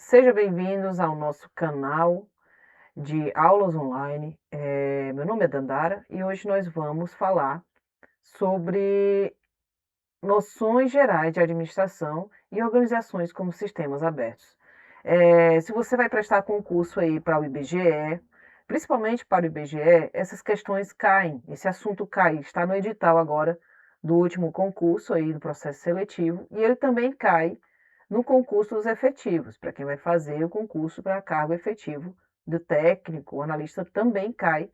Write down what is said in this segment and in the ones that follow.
Sejam bem-vindos ao nosso canal de aulas online. Meu nome é Dandara e hoje nós vamos falar sobre noções gerais de administração e organizações como sistemas abertos. Se você vai prestar concurso aí para o IBGE, principalmente para o IBGE, essas questões caem, esse assunto cai, está no edital agora do último concurso aí do processo seletivo e ele também cai no concurso dos efetivos, para quem vai fazer o concurso para cargo efetivo do técnico, o analista também cai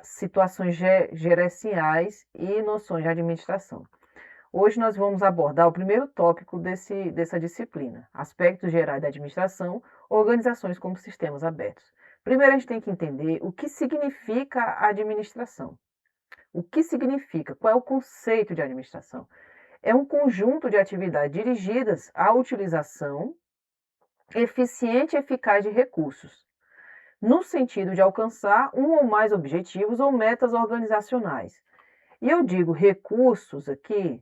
situações gerenciais e noções de administração. Hoje nós vamos abordar o primeiro tópico dessa disciplina, aspectos gerais da administração, organizações como sistemas abertos. Primeiro a gente tem que entender o que significa a administração. O que significa? Qual é o conceito de administração? É um conjunto de atividades dirigidas à utilização eficiente e eficaz de recursos, no sentido de alcançar um ou mais objetivos ou metas organizacionais. E eu digo recursos aqui,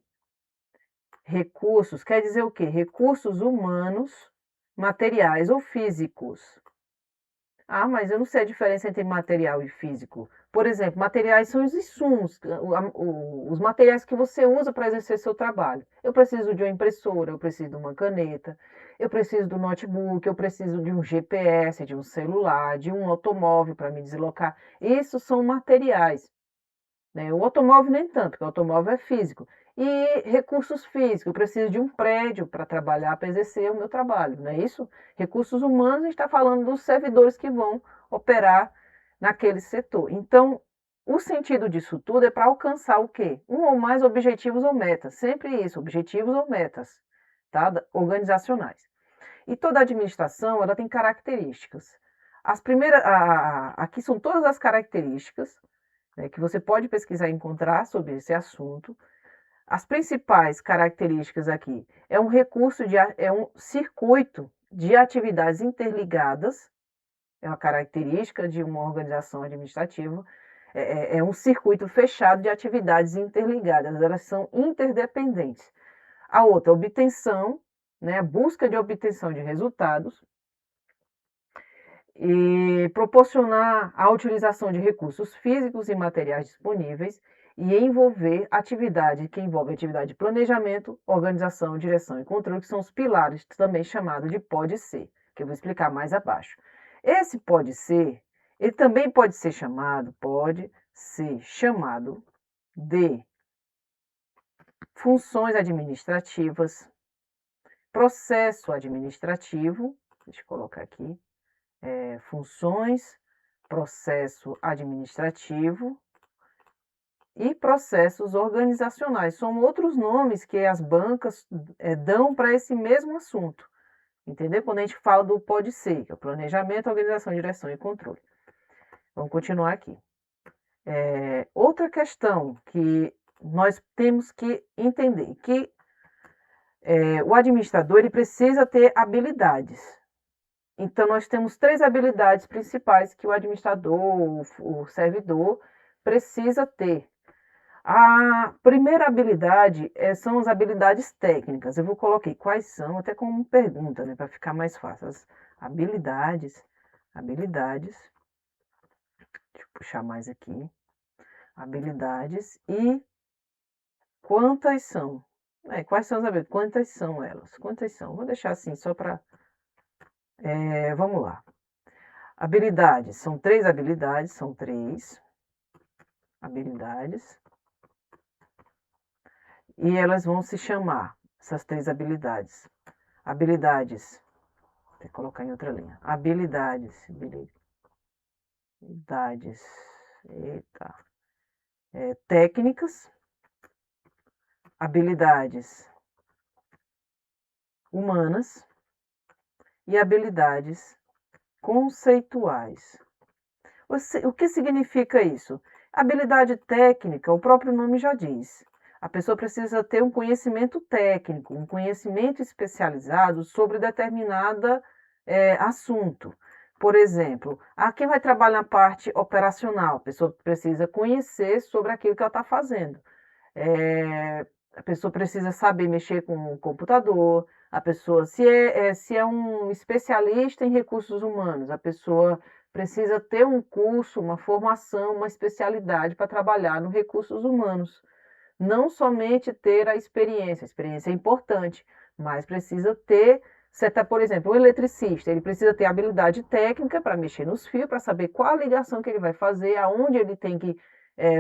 recursos quer dizer o quê? Recursos humanos, materiais ou físicos. Ah, mas eu não sei a diferença entre material e físico. Por exemplo, materiais são os insumos, os materiais que você usa para exercer seu trabalho. Eu preciso de uma impressora, eu preciso de uma caneta, eu preciso do notebook, eu preciso de um GPS, de um celular, de um automóvel para me deslocar. Isso são materiais, né? O automóvel nem tanto, porque o automóvel é físico. E recursos físicos, eu preciso de um prédio para trabalhar, para exercer o meu trabalho, não é isso? Recursos humanos, a gente está falando dos servidores que vão operar naquele setor. Então, o sentido disso tudo é para alcançar o quê? Um ou mais objetivos ou metas. Sempre isso, objetivos ou metas, tá? Organizacionais. E toda administração, ela tem características. As primeiras, aqui são todas as características, né, que você pode pesquisar e encontrar sobre esse assunto. As principais características aqui é um é um circuito de atividades interligadas, é uma característica de uma organização administrativa, é um circuito fechado de atividades interligadas, elas são interdependentes. A outra, obtenção, né, busca de obtenção de resultados, e proporcionar a utilização de recursos físicos e materiais disponíveis e envolver atividade que envolve atividade de planejamento, organização, direção e controle, que são os pilares também chamados de pode ser, que eu vou explicar mais abaixo. Esse pode ser, ele também pode ser de funções administrativas, processo administrativo, deixa eu colocar aqui, funções, processo administrativo e processos organizacionais. São outros nomes que as bancas dão para esse mesmo assunto, entendeu? Quando a gente fala do pode ser, que é o planejamento, organização, direção e controle. Vamos continuar aqui. Outra questão que nós temos que entender que o administrador ele precisa ter habilidades. Então, nós temos três habilidades principais que o administrador, o servidor, precisa ter. A primeira habilidade são as habilidades técnicas. Eu vou colocar quais são, até como pergunta, né, para ficar mais fácil. As habilidades, deixa eu puxar mais aqui. Habilidades e quantas são? Quais são as habilidades? Quantas são elas? Quantas são? Vou deixar assim só para. Vamos lá. Habilidades, são três habilidades, e elas vão se chamar, essas três habilidades. Habilidades, vou colocar em outra linha. Habilidades, eita, técnicas, habilidades humanas e habilidades conceituais. O que significa isso? Habilidade técnica, o próprio nome já diz. A pessoa precisa ter um conhecimento técnico, um conhecimento especializado sobre determinado assunto. Por exemplo, quem vai trabalhar na parte operacional, a pessoa precisa conhecer sobre aquilo que ela está fazendo. A pessoa precisa saber mexer com o computador, A pessoa, se é um especialista em recursos humanos, a pessoa precisa ter um curso, uma formação, uma especialidade para trabalhar no recursos humanos. Não somente ter a experiência é importante, mas precisa ter, por exemplo, um eletricista, ele precisa ter habilidade técnica para mexer nos fios, para saber qual a ligação que ele vai fazer, aonde ele tem que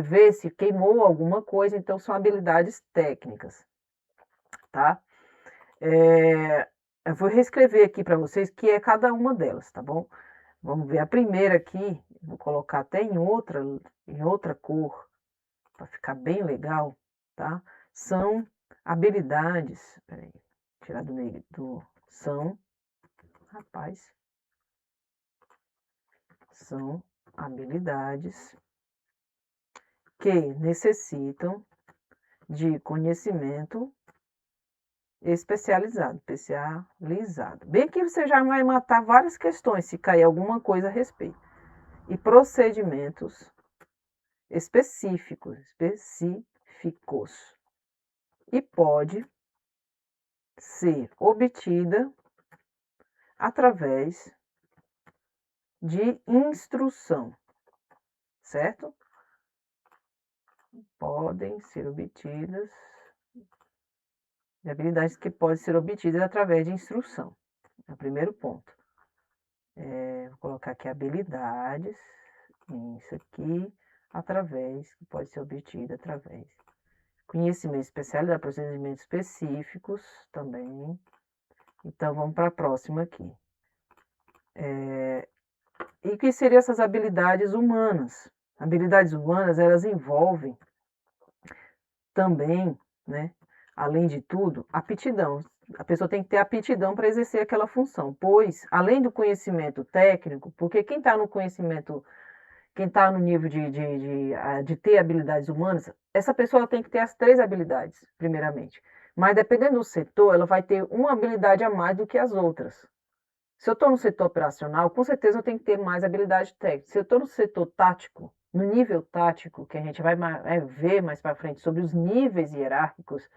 ver se queimou alguma coisa, então são habilidades técnicas, tá? Eu vou reescrever aqui para vocês que é cada uma delas, tá bom? Vamos ver a primeira aqui, vou colocar até em outra cor, para ficar bem legal, tá? São habilidades, peraí, tirar do meio são, rapaz, são habilidades que necessitam de conhecimento especializado. Bem que você já vai matar várias questões se cair alguma coisa a respeito. E procedimentos específicos. E pode ser obtida através de instrução, certo? Podem ser obtidas de habilidades que podem ser obtidas através de instrução. É o primeiro ponto. Vou colocar aqui habilidades, isso aqui, que pode ser obtida através. Conhecimento especializado, procedimentos específicos também. Então, vamos para a próxima aqui. E o que seriam essas habilidades humanas? Habilidades humanas, elas envolvem também, né, além de tudo, aptidão. A pessoa tem que ter aptidão para exercer aquela função, pois, além do conhecimento técnico, porque quem está no conhecimento, quem está no nível de ter habilidades humanas, essa pessoa tem que ter as três habilidades, primeiramente. Mas dependendo do setor, ela vai ter uma habilidade a mais do que as outras. Se eu estou no setor operacional, com certeza eu tenho que ter mais habilidade técnica. Se eu estou no setor tático, no nível tático, que a gente vai ver mais para frente sobre os níveis hierárquicos,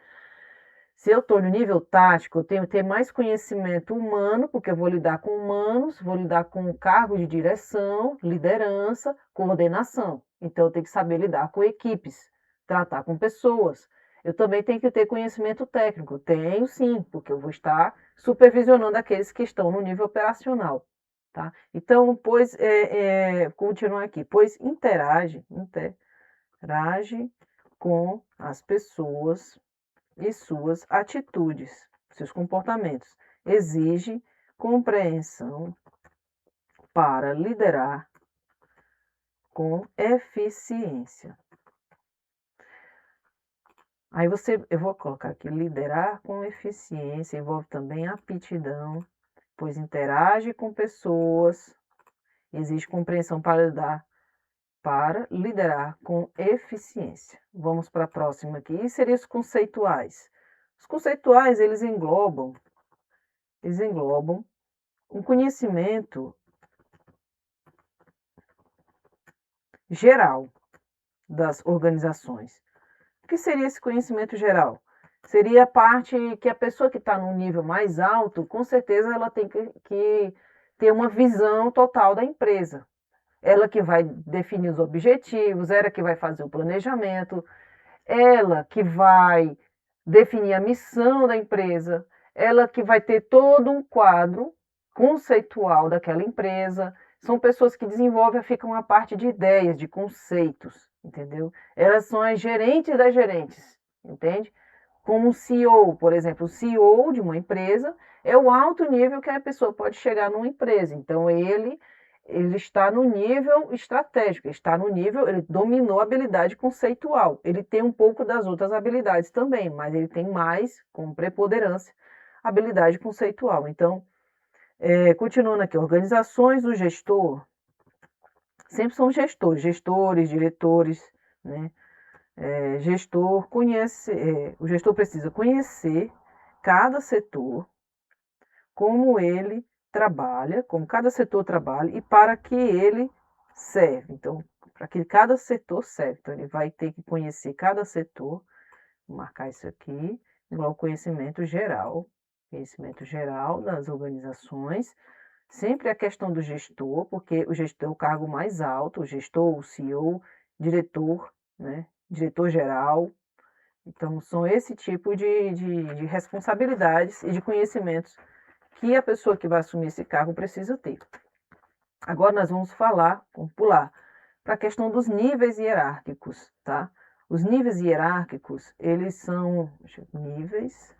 se eu estou no nível tático, eu tenho que ter mais conhecimento humano, porque eu vou lidar com humanos, vou lidar com cargos de direção, liderança, coordenação. Então, eu tenho que saber lidar com equipes, tratar com pessoas. Eu também tenho que ter conhecimento técnico. Tenho sim, porque eu vou estar supervisionando aqueles que estão no nível operacional. Tá? Então, continuar aqui, pois interage com as pessoas e suas atitudes, seus comportamentos. Exige compreensão para liderar com eficiência. Eu vou colocar aqui, liderar com eficiência, envolve também aptidão, pois interage com pessoas, exige compreensão para liderar com eficiência. Vamos para a próxima aqui, e seriam os conceituais. Os conceituais, eles englobam um conhecimento geral das organizações. O que seria esse conhecimento geral? Seria a parte que a pessoa que está no nível mais alto, com certeza ela tem que ter uma visão total da empresa. Ela que vai definir os objetivos, ela que vai fazer o planejamento, ela que vai definir a missão da empresa, ela que vai ter todo um quadro conceitual daquela empresa. São pessoas que desenvolvem, ficam a parte de ideias, de conceitos, entendeu? Elas são as gerentes das gerentes, entende? Como um CEO, por exemplo, o CEO de uma empresa é o alto nível que a pessoa pode chegar numa empresa. Então, ele está no nível estratégico, ele dominou a habilidade conceitual. Ele tem um pouco das outras habilidades também, mas ele tem mais, com preponderância, habilidade conceitual. Então, continuando aqui, organizações do gestor, sempre são gestores, diretores, né? O gestor precisa conhecer cada setor, como ele trabalha, como cada setor trabalha e para que ele serve. Então, para que cada setor serve. Então, ele vai ter que conhecer cada setor, vou marcar isso aqui, igual conhecimento geral conhecimento geral das organizações, sempre a questão do gestor, porque o gestor é o cargo mais alto, o gestor, o CEO, diretor, né, diretor-geral. Então, são esse tipo de responsabilidades e de conhecimentos que a pessoa que vai assumir esse cargo precisa ter. Agora nós vamos pular para a questão dos níveis hierárquicos, tá? Os níveis hierárquicos, eles são níveis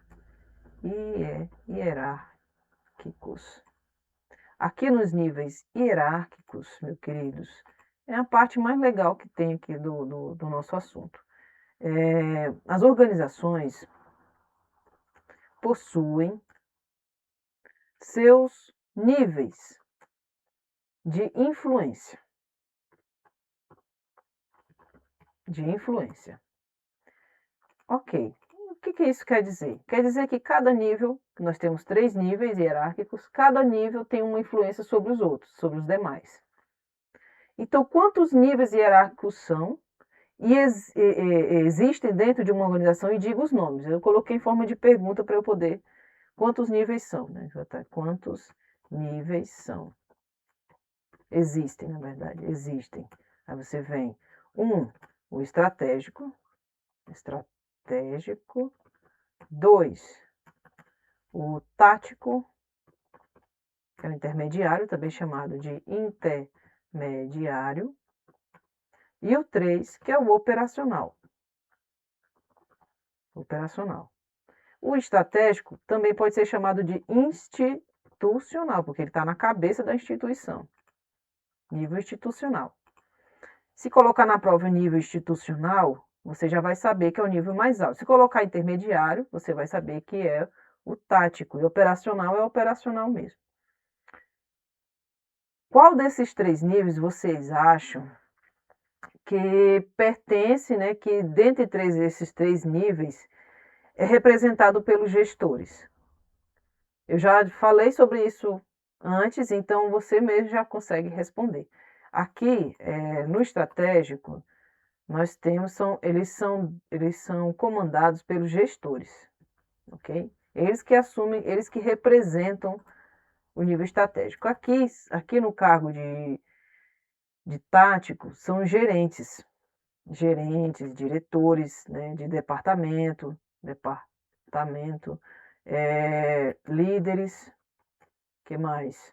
hierárquicos. Aqui nos níveis hierárquicos, meus queridos, é a parte mais legal que tem aqui do nosso assunto. As organizações possuem seus níveis de influência. Ok. O que isso quer dizer? Quer dizer que cada nível, nós temos 3 níveis hierárquicos, cada nível tem uma influência sobre os outros, sobre os demais. Então, quantos níveis hierárquicos são e existem dentro de uma organização? E digo os nomes. Eu coloquei em forma de pergunta para eu poder. Quantos níveis são? Né? Quantos níveis são? Existem, na verdade, existem. Aí você vem o estratégico. 2, o tático, que é o intermediário, também chamado de intermediário. E o 3, que é o operacional. O estratégico também pode ser chamado de institucional, porque ele está na cabeça da instituição. Nível institucional. Se colocar na prova o nível institucional, você já vai saber que é o nível mais alto. Se colocar intermediário, você vai saber que é o tático. E operacional é operacional mesmo. Qual desses 3 níveis vocês acham que pertence, né, que dentre esses 3 níveis é representado pelos gestores? Eu já falei sobre isso antes, então você mesmo já consegue responder. Aqui, no estratégico, nós temos, eles são comandados pelos gestores, ok? Eles que assumem, eles que representam o nível estratégico. Aqui no cargo de tático, são gerentes, diretores, né, de departamento, líderes, que mais?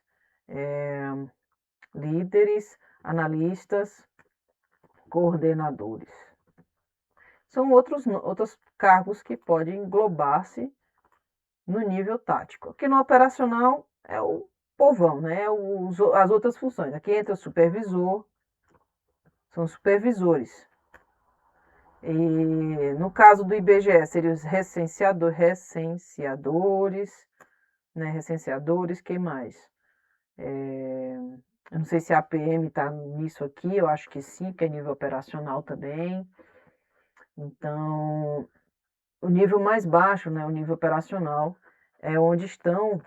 Líderes, analistas, coordenadores. São outros cargos que podem englobar-se no nível tático. Aqui no operacional é o povão, né? As outras funções. Aqui entra o supervisor, são supervisores. E no caso do IBGE, seriam os recenseadores, né? Recenseadores, quem mais? Eu não sei se a APM está nisso aqui, eu acho que sim, que é nível operacional também. Então, o nível mais baixo, né, o nível operacional, é onde estão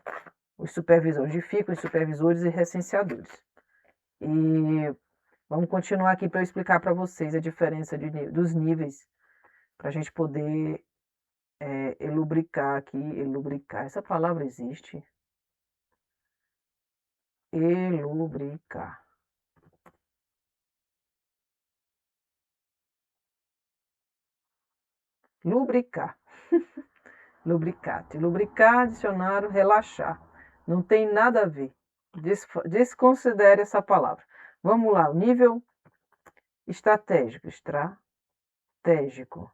os supervisores, onde ficam os supervisores e recenseadores. E vamos continuar aqui para eu explicar para vocês a diferença dos níveis, para a gente poder elubricar aqui. Elubricar, essa palavra existe? Elubricar. Lubricar. Lubricate. Lubricar, dicionário, relaxar. Não tem nada a ver. Desconsidere essa palavra. Vamos lá, o nível estratégico. Estratégico.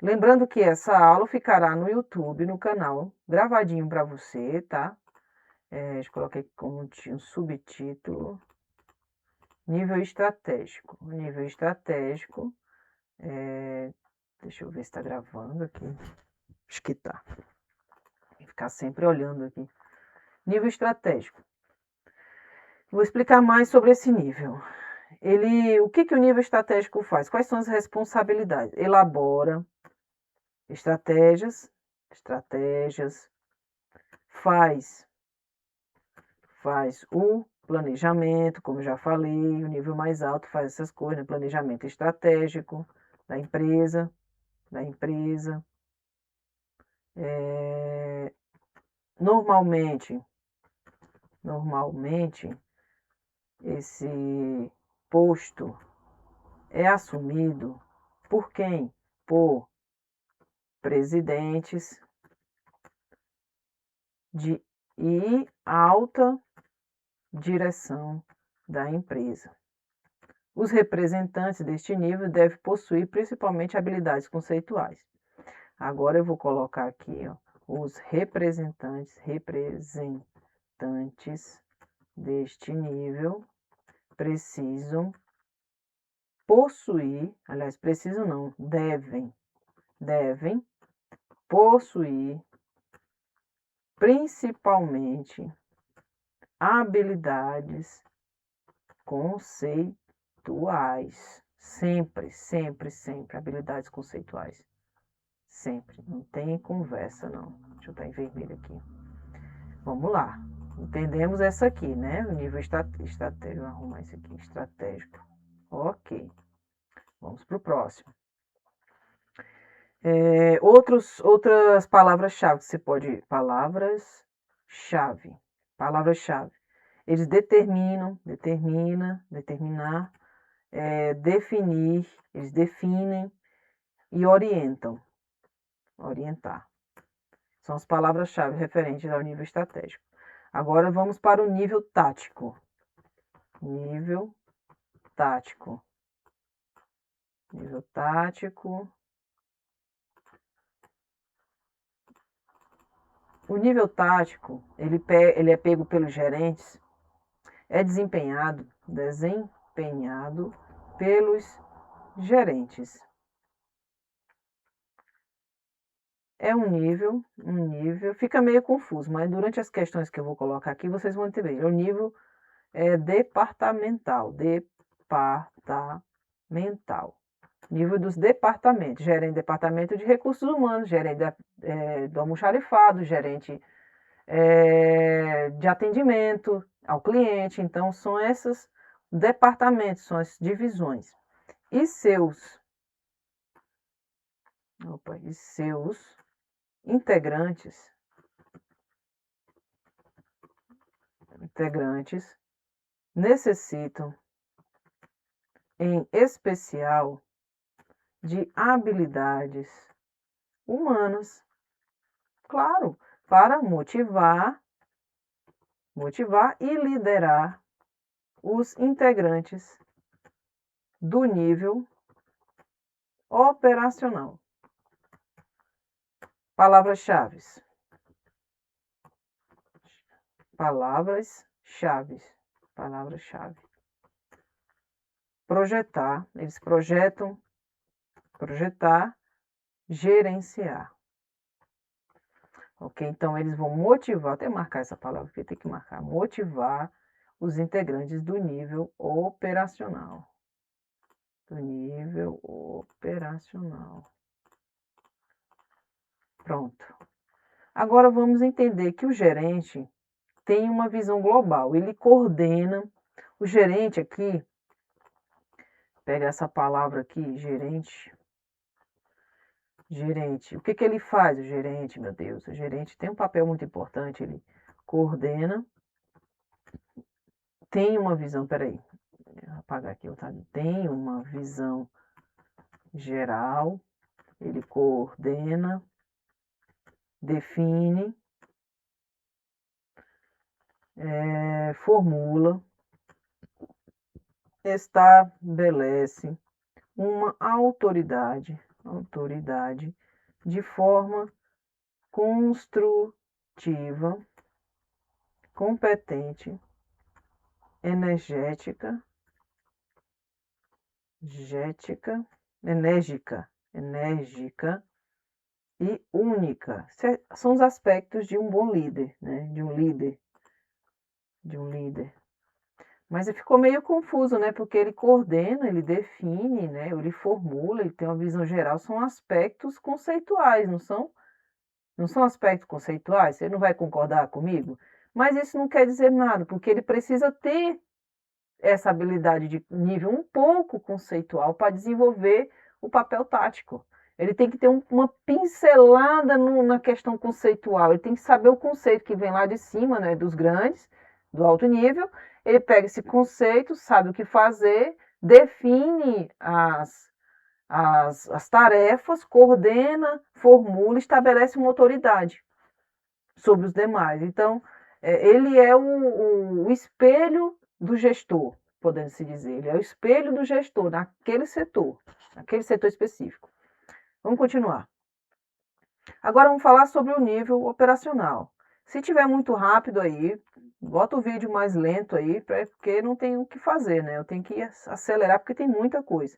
Lembrando que essa aula ficará no YouTube, no canal, gravadinho para você, tá? Eu coloquei como um subtítulo. Nível estratégico. Nível estratégico. Deixa eu ver se está gravando aqui. Acho que tá. Tem que ficar sempre olhando aqui. Nível estratégico. Vou explicar mais sobre esse nível. O que o nível estratégico faz? Quais são as responsabilidades? Elabora estratégias, faz o planejamento, como já falei, o nível mais alto faz essas coisas, né? Planejamento estratégico da empresa, Normalmente, esse posto é assumido por quem? Por presidentes e alta direção da empresa. Os representantes deste nível devem possuir principalmente habilidades conceituais. Agora eu vou colocar aqui, ó, os representantes deste nível precisam possuir, aliás, precisam não, devem possuir principalmente habilidades conceituais. Sempre, sempre, sempre, habilidades conceituais. Sempre, não tem conversa não. Deixa eu botar em vermelho aqui. Vamos lá. Entendemos essa aqui, né? O nível estratégico. Vou arrumar isso aqui, estratégico. Ok. Vamos para o próximo. Outras palavras-chave que você pode... Palavras-chave. Palavras-chave. Eles determinar, definir, eles definem e orientam. Orientar. São as palavras-chave referentes ao nível estratégico. Agora vamos para o nível tático. Nível tático. Nível tático. O nível tático, ele é pego pelos gerentes, é desempenhado pelos gerentes. É um nível, fica meio confuso, mas durante as questões que eu vou colocar aqui, vocês vão entender. O nível é departamental, nível dos departamentos, gerente de departamento de recursos humanos, gerente do almoxarifado, gerente de atendimento ao cliente. Então, são esses departamentos, são as divisões. E seus integrantes necessitam, em especial, de habilidades humanas, claro, para motivar e liderar os integrantes do nível operacional. Palavras-chave. Palavras-chave. Projetar, eles projetam, projetar, gerenciar. Ok? Então, eles vão motivar, até marcar essa palavra aqui, tem que marcar, motivar os integrantes do nível operacional. Pronto. Agora vamos entender que o gerente tem uma visão global, ele coordena. O gerente aqui, pega essa palavra aqui, gerente. O que ele faz, o gerente, meu Deus? O gerente tem um papel muito importante, ele coordena, tem uma visão, peraí, vou apagar aqui, tem uma visão geral, ele coordena, define, formula, estabelece uma autoridade de forma construtiva, competente, enérgica e única. São os aspectos de um bom líder, né? De um líder. Mas ficou meio confuso, né? Porque ele coordena, ele define, né? Ele formula, ele tem uma visão geral. São aspectos conceituais, não são? Não são aspectos conceituais? Você não vai concordar comigo? Mas isso não quer dizer nada, porque ele precisa ter essa habilidade de nível um pouco conceitual para desenvolver o papel tático. Ele tem que ter uma pincelada na questão conceitual. Ele tem que saber o conceito que vem lá de cima, né, dos grandes, do alto nível. Ele pega esse conceito, sabe o que fazer, define as tarefas, coordena, formula, estabelece uma autoridade sobre os demais. Então, ele é o espelho do gestor, podendo se dizer. Ele é o espelho do gestor naquele setor específico. Vamos continuar. Agora vamos falar sobre o nível operacional. Se tiver muito rápido aí, bota o vídeo mais lento aí, porque não tem o que fazer, né? Eu tenho que acelerar porque tem muita coisa.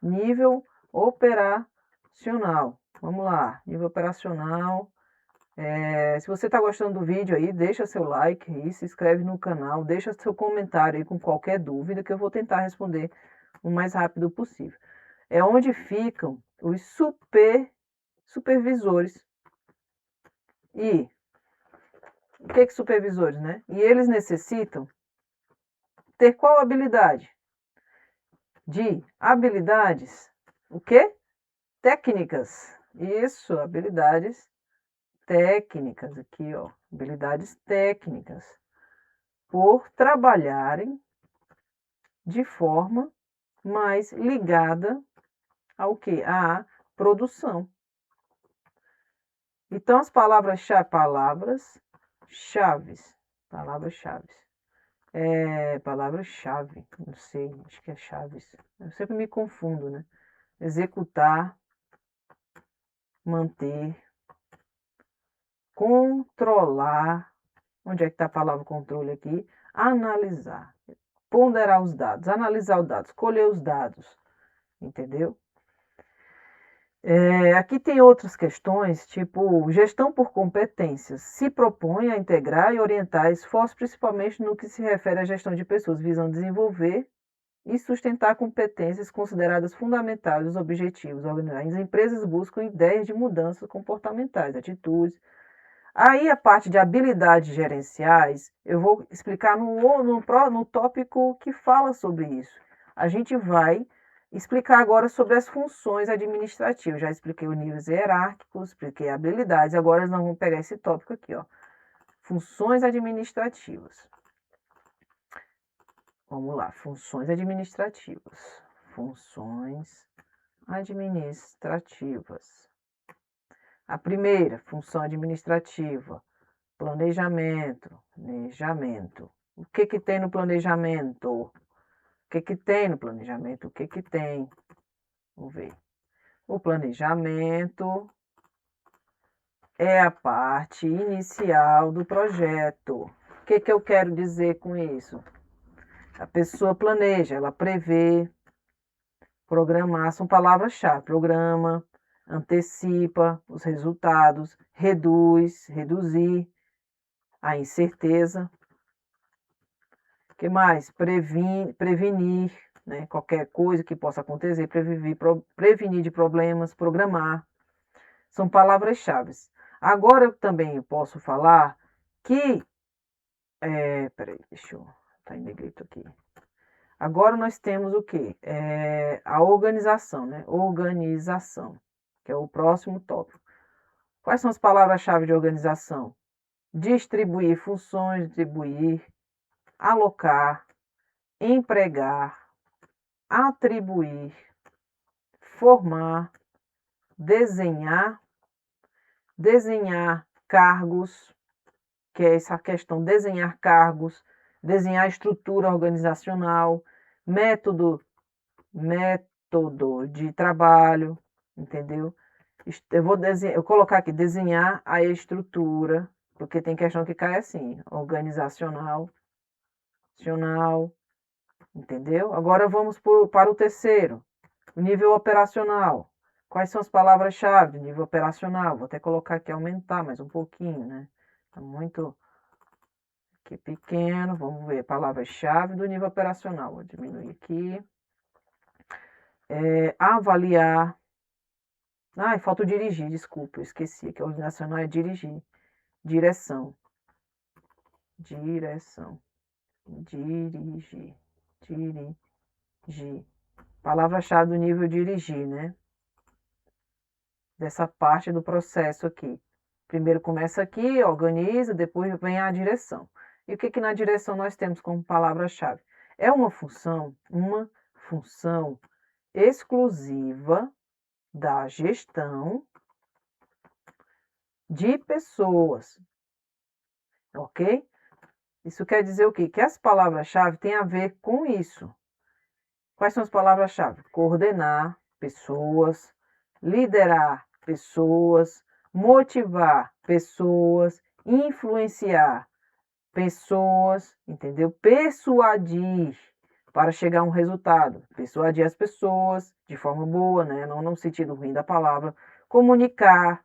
Nível operacional. Vamos lá, nível operacional. Se você está gostando do vídeo aí, deixa seu like aí, se inscreve no canal, deixa seu comentário aí com qualquer dúvida que eu vou tentar responder o mais rápido possível. É onde ficam os supervisores. E o que supervisores, né? E eles necessitam ter qual habilidade? De habilidades, o quê? Técnicas. Isso, habilidades técnicas aqui, ó, habilidades técnicas, por trabalharem de forma mais ligada ao que? À produção. Então, as palavras-chave, palavra-chave, não sei, acho que é chaves. Eu sempre me confundo, né? Executar, manter, controlar. Onde é que está a palavra controle aqui? Analisar, ponderar os dados, analisar os dados, colher os dados, entendeu? Aqui tem outras questões, tipo gestão por competências. Se propõe a integrar e orientar esforços, principalmente no que se refere à gestão de pessoas, visando desenvolver e sustentar competências consideradas fundamentais dos objetivos organizados. As empresas buscam ideias de mudanças comportamentais, atitudes. Aí a parte de habilidades gerenciais, eu vou explicar no tópico que fala sobre isso. A gente vai explicar agora sobre as funções administrativas. Já expliquei os níveis hierárquicos, expliquei habilidades. Agora nós vamos pegar esse tópico aqui, ó. Funções administrativas. Vamos lá, funções administrativas. Funções administrativas. A primeira função administrativa, planejamento. Planejamento. O que que tem no planejamento? O que que tem no planejamento? O que que tem? Vamos ver. O planejamento é a parte inicial do projeto. O que que eu quero dizer com isso? A pessoa planeja, ela prevê, programar, são palavras-chave. Programa, antecipa os resultados, reduzir a incerteza. O que mais? Prevenir, né? Qualquer coisa que possa acontecer, prevenir de problemas, programar. São palavras-chave. Agora eu também posso falar que. Peraí, deixa eu. Tá em negrito aqui. Agora nós temos o quê? A organização, né? Organização, que é o próximo tópico. Quais são as palavras-chave de organização? Distribuir funções, alocar, empregar, atribuir, formar, desenhar cargos, que é essa questão, desenhar cargos, desenhar estrutura organizacional, método de trabalho, entendeu? Eu colocar aqui, desenhar a estrutura, porque tem questão que cai assim, organizacional, entendeu? Agora vamos para o terceiro, o nível operacional. Quais são as palavras-chave do nível operacional? Vou até colocar aqui, aumentar mais um pouquinho, né? Tá muito aqui pequeno, vamos ver, palavras-chave do nível operacional. Vou diminuir aqui. Avaliar. Falta o dirigir, desculpa, eu esqueci que a organizacional é dirigir. Direção. Dirigir. Palavra-chave do nível dirigir, né? dessa parte do processo aqui. Primeiro começa aqui, organiza, depois vem a direção. E o que na direção nós temos como palavra-chave? É uma função exclusiva da gestão de pessoas, ok? Isso quer dizer o quê? Que as palavras-chave têm a ver com isso. Quais são as palavras-chave? Coordenar pessoas, liderar pessoas, motivar pessoas, influenciar pessoas, entendeu? Persuadir para chegar a um resultado. Persuadir as pessoas de forma boa, né? Não no sentido ruim da palavra. Comunicar,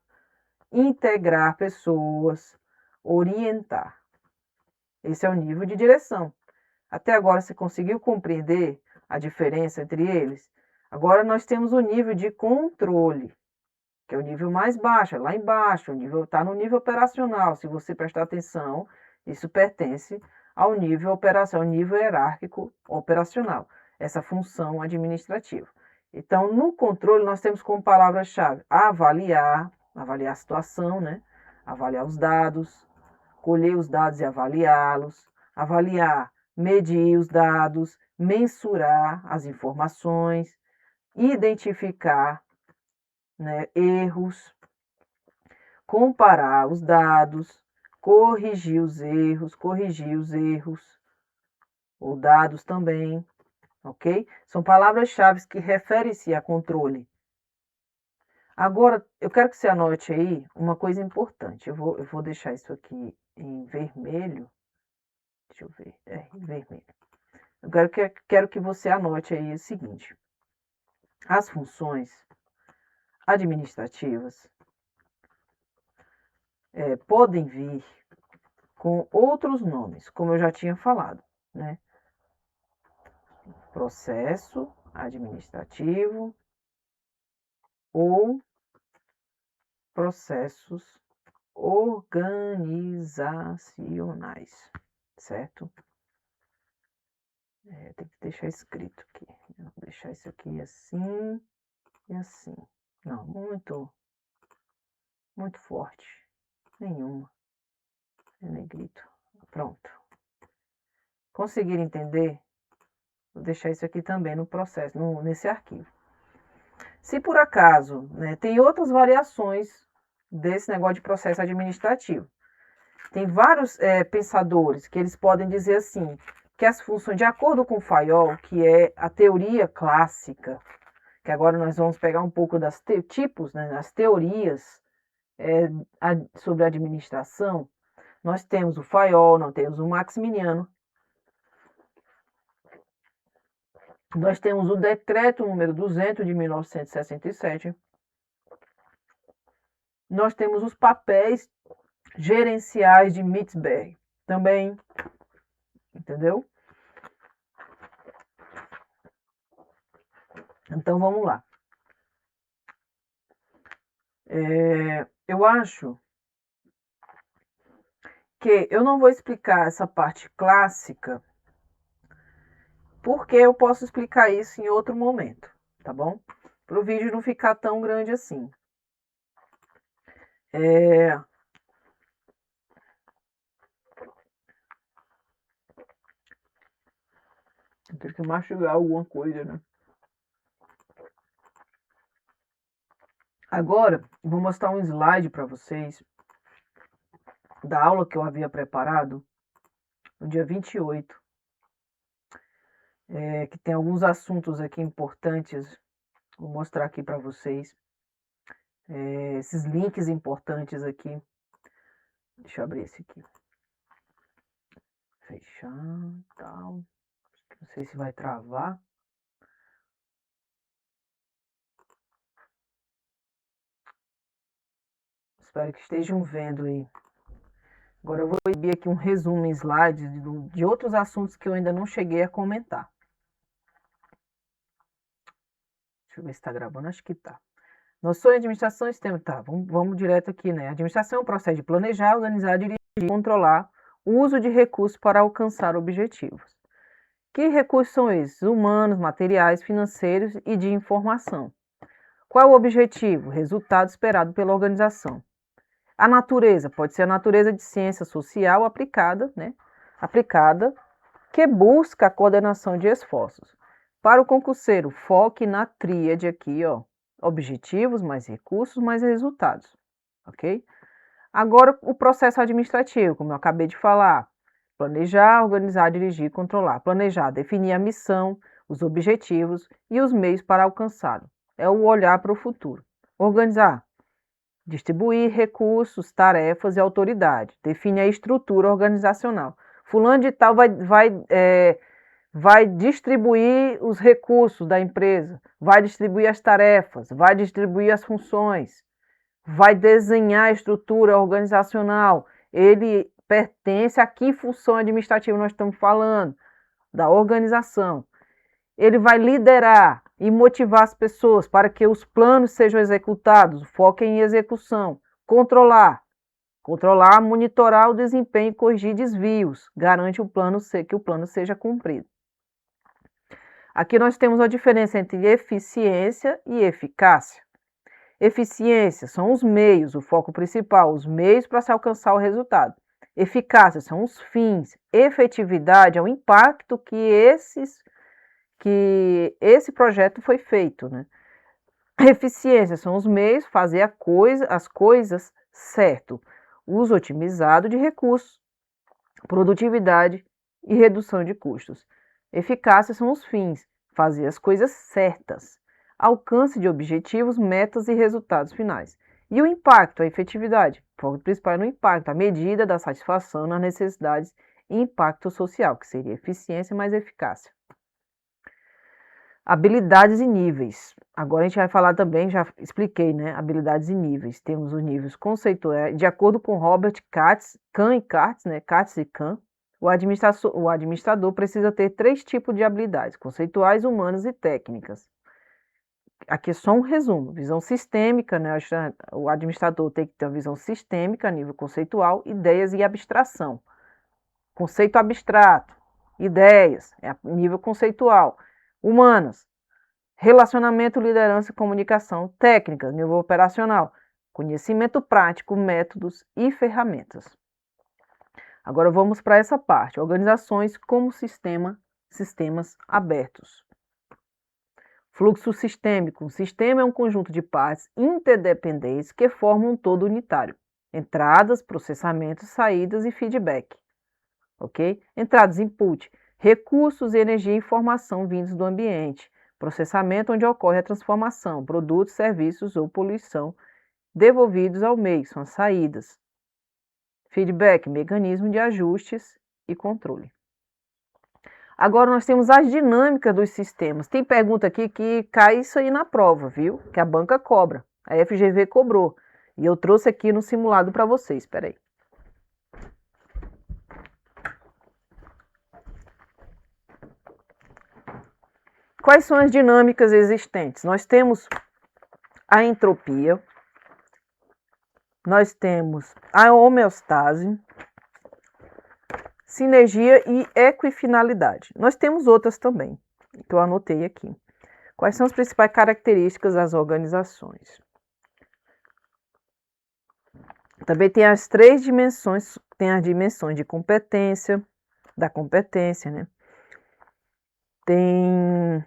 integrar pessoas, orientar. Esse é o nível de direção. Até agora você conseguiu compreender a diferença entre eles? Agora nós temos o nível de controle, que é o nível mais baixo, é lá embaixo, o nível está no nível operacional. Se você prestar atenção, isso pertence ao nível operacional, ao nível hierárquico operacional, essa função administrativa. Então, no controle, nós temos como palavra-chave avaliar a situação, né? Avaliar os dados, colher os dados e avaliá-los, avaliar, medir os dados, mensurar as informações, identificar, né, erros, comparar os dados, corrigir os erros, ou dados também, ok? São palavras-chave que referem-se a controle. Agora, eu quero que você anote aí uma coisa importante. Eu vou deixar isso aqui em vermelho. Deixa eu ver, em vermelho. Eu quero que você anote aí o seguinte. As funções administrativas podem vir com outros nomes, como eu já tinha falado, né? Processo administrativo ou processos organizacionais, certo? Tem que deixar escrito aqui. Vou deixar isso aqui assim e assim. Não, muito forte. Nenhuma. É negrito. Pronto. Conseguir entender? Vou deixar isso aqui também no processo, nesse arquivo. Se por acaso, né, tem outras variações desse negócio de processo administrativo. Tem vários pensadores que eles podem dizer assim, que as funções, de acordo com Fayol, que é a teoria clássica, que agora nós vamos pegar um pouco das tipos, né, as teorias sobre administração, nós temos o Fayol, nós temos o Maximiano, nós temos o decreto número 200 de 1967, nós temos os papéis gerenciais de Mitzberg também, entendeu? Então vamos lá. Eu acho que eu não vou explicar essa parte clássica, porque eu posso explicar isso em outro momento, tá bom? Para o vídeo não ficar tão grande assim. Eu tenho que mastigar alguma coisa, né? Agora, vou mostrar um slide para vocês da aula que eu havia preparado no dia 28, que tem alguns assuntos aqui importantes. Vou mostrar aqui para vocês esses links importantes aqui. Deixa eu abrir esse aqui. Fechar, tal. Não sei se vai travar. Espero que estejam vendo aí. Agora eu vou exibir aqui um resumo em slides de outros assuntos que eu ainda não cheguei a comentar. Deixa eu ver se está gravando, acho que está. Noção de administração e sistema. Tá, vamos direto aqui, né? A administração é um processo de planejar, organizar, dirigir e controlar o uso de recursos para alcançar objetivos. Que recursos são esses? Humanos, materiais, financeiros e de informação. Qual é o objetivo? Resultado esperado pela organização. A natureza pode ser a natureza de ciência social aplicada, né? Aplicada, que busca a coordenação de esforços. Para o concurseiro, foque na tríade aqui, ó. Objetivos, mais recursos, mais resultados, ok? Agora, o processo administrativo, como eu acabei de falar. Planejar, organizar, dirigir, controlar. Planejar, definir a missão, os objetivos e os meios para alcançá-lo. É o olhar para o futuro. Organizar, distribuir recursos, tarefas e autoridade. Define a estrutura organizacional. Fulano de tal vai distribuir os recursos da empresa, vai distribuir as tarefas, vai distribuir as funções, vai desenhar a estrutura organizacional. Ele pertence a que função administrativa nós estamos falando? Da organização. Ele vai liderar e motivar as pessoas para que os planos sejam executados, foque em execução. Controlar, monitorar o desempenho e corrigir desvios, garante que o plano seja cumprido. Aqui nós temos a diferença entre eficiência e eficácia. Eficiência são os meios, o foco principal, os meios para se alcançar o resultado. Eficácia são os fins. Efetividade é o impacto que esse projeto foi feito, né? Eficiência são os meios, fazer as coisas certo. Uso otimizado de recursos, produtividade e redução de custos. Eficácia são os fins, fazer as coisas certas. Alcance de objetivos, metas e resultados finais. E o impacto, a efetividade. O foco principal é no impacto, a medida da satisfação nas necessidades e impacto social, que seria eficiência mais eficácia. Habilidades e níveis. Agora a gente vai falar também, já expliquei, né? Habilidades e níveis. Temos os níveis conceituais, de acordo com Robert Kahn e Katz, né? Katz e Kahn, o administrador precisa ter 3 tipos de habilidades: conceituais, humanas e técnicas. Aqui é só um resumo. Visão sistêmica, né? O administrador tem que ter uma visão sistêmica a nível conceitual, ideias e abstração. Conceito abstrato, ideias, é a nível conceitual. Humanas, relacionamento, liderança e comunicação. Técnicas, nível operacional. Conhecimento prático, métodos e ferramentas. Agora vamos para essa parte. Organizações como sistemas abertos. Fluxo sistêmico. Um sistema é um conjunto de partes interdependentes que formam um todo unitário. Entradas, processamentos, saídas e feedback. Ok? Entradas, input. Recursos, energia e informação vindos do ambiente. Processamento, onde ocorre a transformação. Produtos, serviços ou poluição devolvidos ao meio, são as saídas. Feedback, mecanismo de ajustes e controle. Agora nós temos as dinâmicas dos sistemas. Tem pergunta aqui que cai isso aí na prova, viu? Que a banca cobra. A FGV cobrou. E eu trouxe aqui no simulado para vocês. Espera aí. Quais são as dinâmicas existentes? Nós temos a entropia, nós temos a homeostase, sinergia e equifinalidade. Nós temos outras também, que eu anotei aqui. Quais são as principais características das organizações? Também tem as 3 dimensões, tem as dimensões de competência, da competência, né? Tem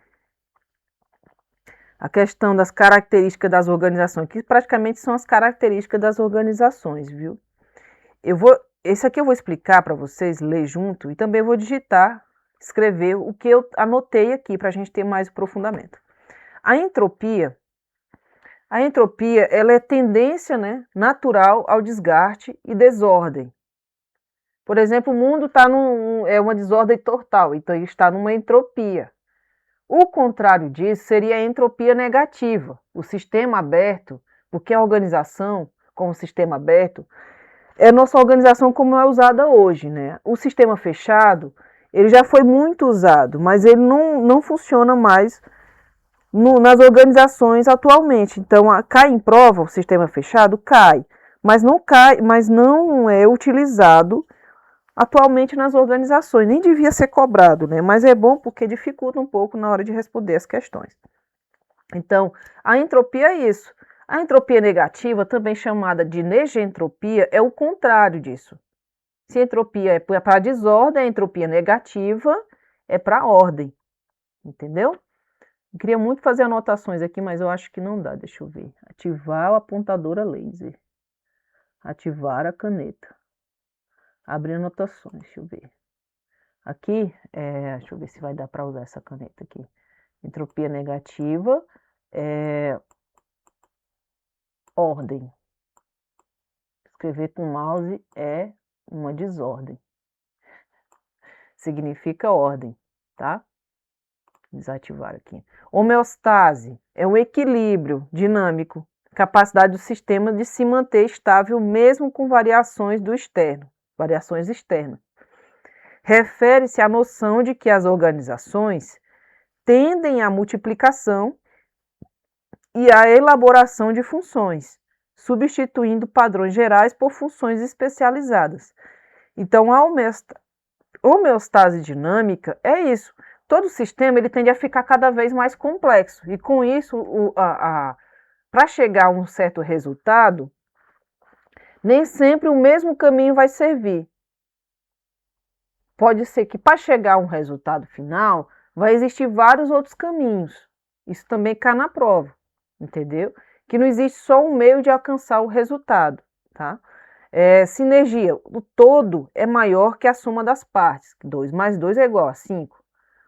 a questão das características das organizações, que praticamente são as características das organizações, viu? Esse aqui eu vou explicar para vocês, ler junto, e também vou digitar, escrever o que eu anotei aqui para a gente ter mais aprofundamento. A entropia, ela é tendência, né, natural ao desgaste e desordem. Por exemplo, o mundo é uma desordem total, então ele está numa entropia. O contrário disso seria a entropia negativa. O sistema aberto, porque a organização, como sistema aberto, é a nossa organização como é usada hoje, né? O sistema fechado, ele já foi muito usado, mas ele não funciona mais nas organizações atualmente. Então, cai em prova o sistema fechado? Cai, mas não é utilizado atualmente nas organizações, nem devia ser cobrado, né? Mas é bom porque dificulta um pouco na hora de responder as questões. Então, a entropia é isso. A entropia negativa, também chamada de negentropia, é o contrário disso. Se a entropia é para desordem, a entropia negativa é para ordem. Entendeu? Eu queria muito fazer anotações aqui, mas eu acho que não dá. Deixa eu ver. Ativar o apontador a laser. Ativar a caneta. Abrir anotações, deixa eu ver. Aqui, deixa eu ver se vai dar para usar essa caneta aqui. Entropia negativa é ordem. Escrever com mouse é uma desordem. Significa ordem, tá? Desativar aqui. Homeostase é o equilíbrio dinâmico, capacidade do sistema de se manter estável mesmo com variações do externo, variações externas. Refere-se à noção de que as organizações tendem à multiplicação e à elaboração de funções, substituindo padrões gerais por funções especializadas. Então, a homeostase dinâmica é isso. Todo sistema ele tende a ficar cada vez mais complexo e com isso, para chegar a um certo resultado, nem sempre o mesmo caminho vai servir. Pode ser que para chegar a um resultado final, vai existir vários outros caminhos. Isso também cai na prova, entendeu? Que não existe só um meio de alcançar o resultado, tá? Sinergia, o todo é maior que a soma das partes. 2 mais 2 é igual a 5.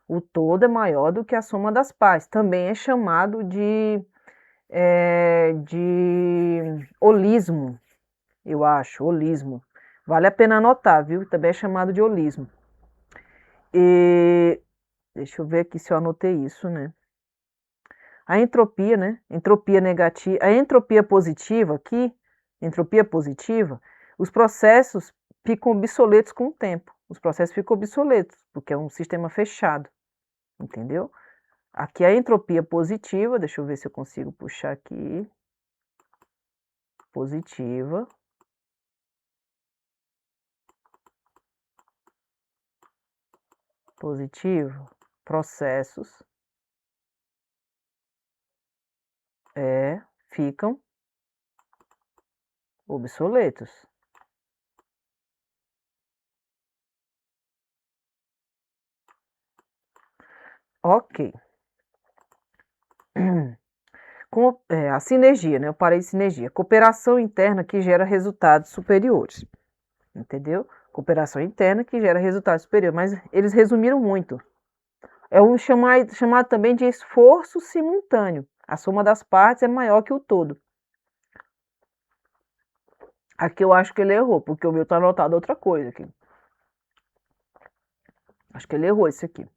O todo é maior do que a soma das partes. Também é chamado de holismo, eu acho, holismo. Vale a pena anotar, viu? Também é chamado de holismo. E deixa eu ver aqui se eu anotei isso, né? A entropia, né? Entropia negativa, a entropia positiva aqui, entropia positiva, os processos ficam obsoletos com o tempo. Os processos ficam obsoletos, porque é um sistema fechado, entendeu? Aqui a entropia positiva, deixa eu ver se eu consigo puxar aqui. Positiva. Positivo, processos ficam obsoletos. Ok. A sinergia, né? Eu parei de sinergia. Cooperação interna que gera resultados superiores. Entendeu? Cooperação interna que gera resultados superiores. Mas eles resumiram muito. É um chamado também de esforço simultâneo. A soma das partes é maior que o todo. Aqui eu acho que ele errou, porque o meu está anotado outra coisa aqui. Acho que ele errou esse aqui.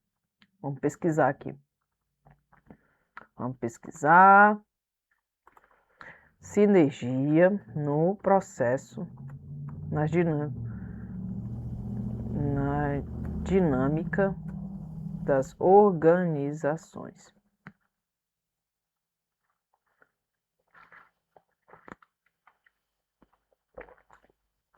Vamos pesquisar aqui. Vamos pesquisar. Sinergia no processo, na dinâmica das organizações.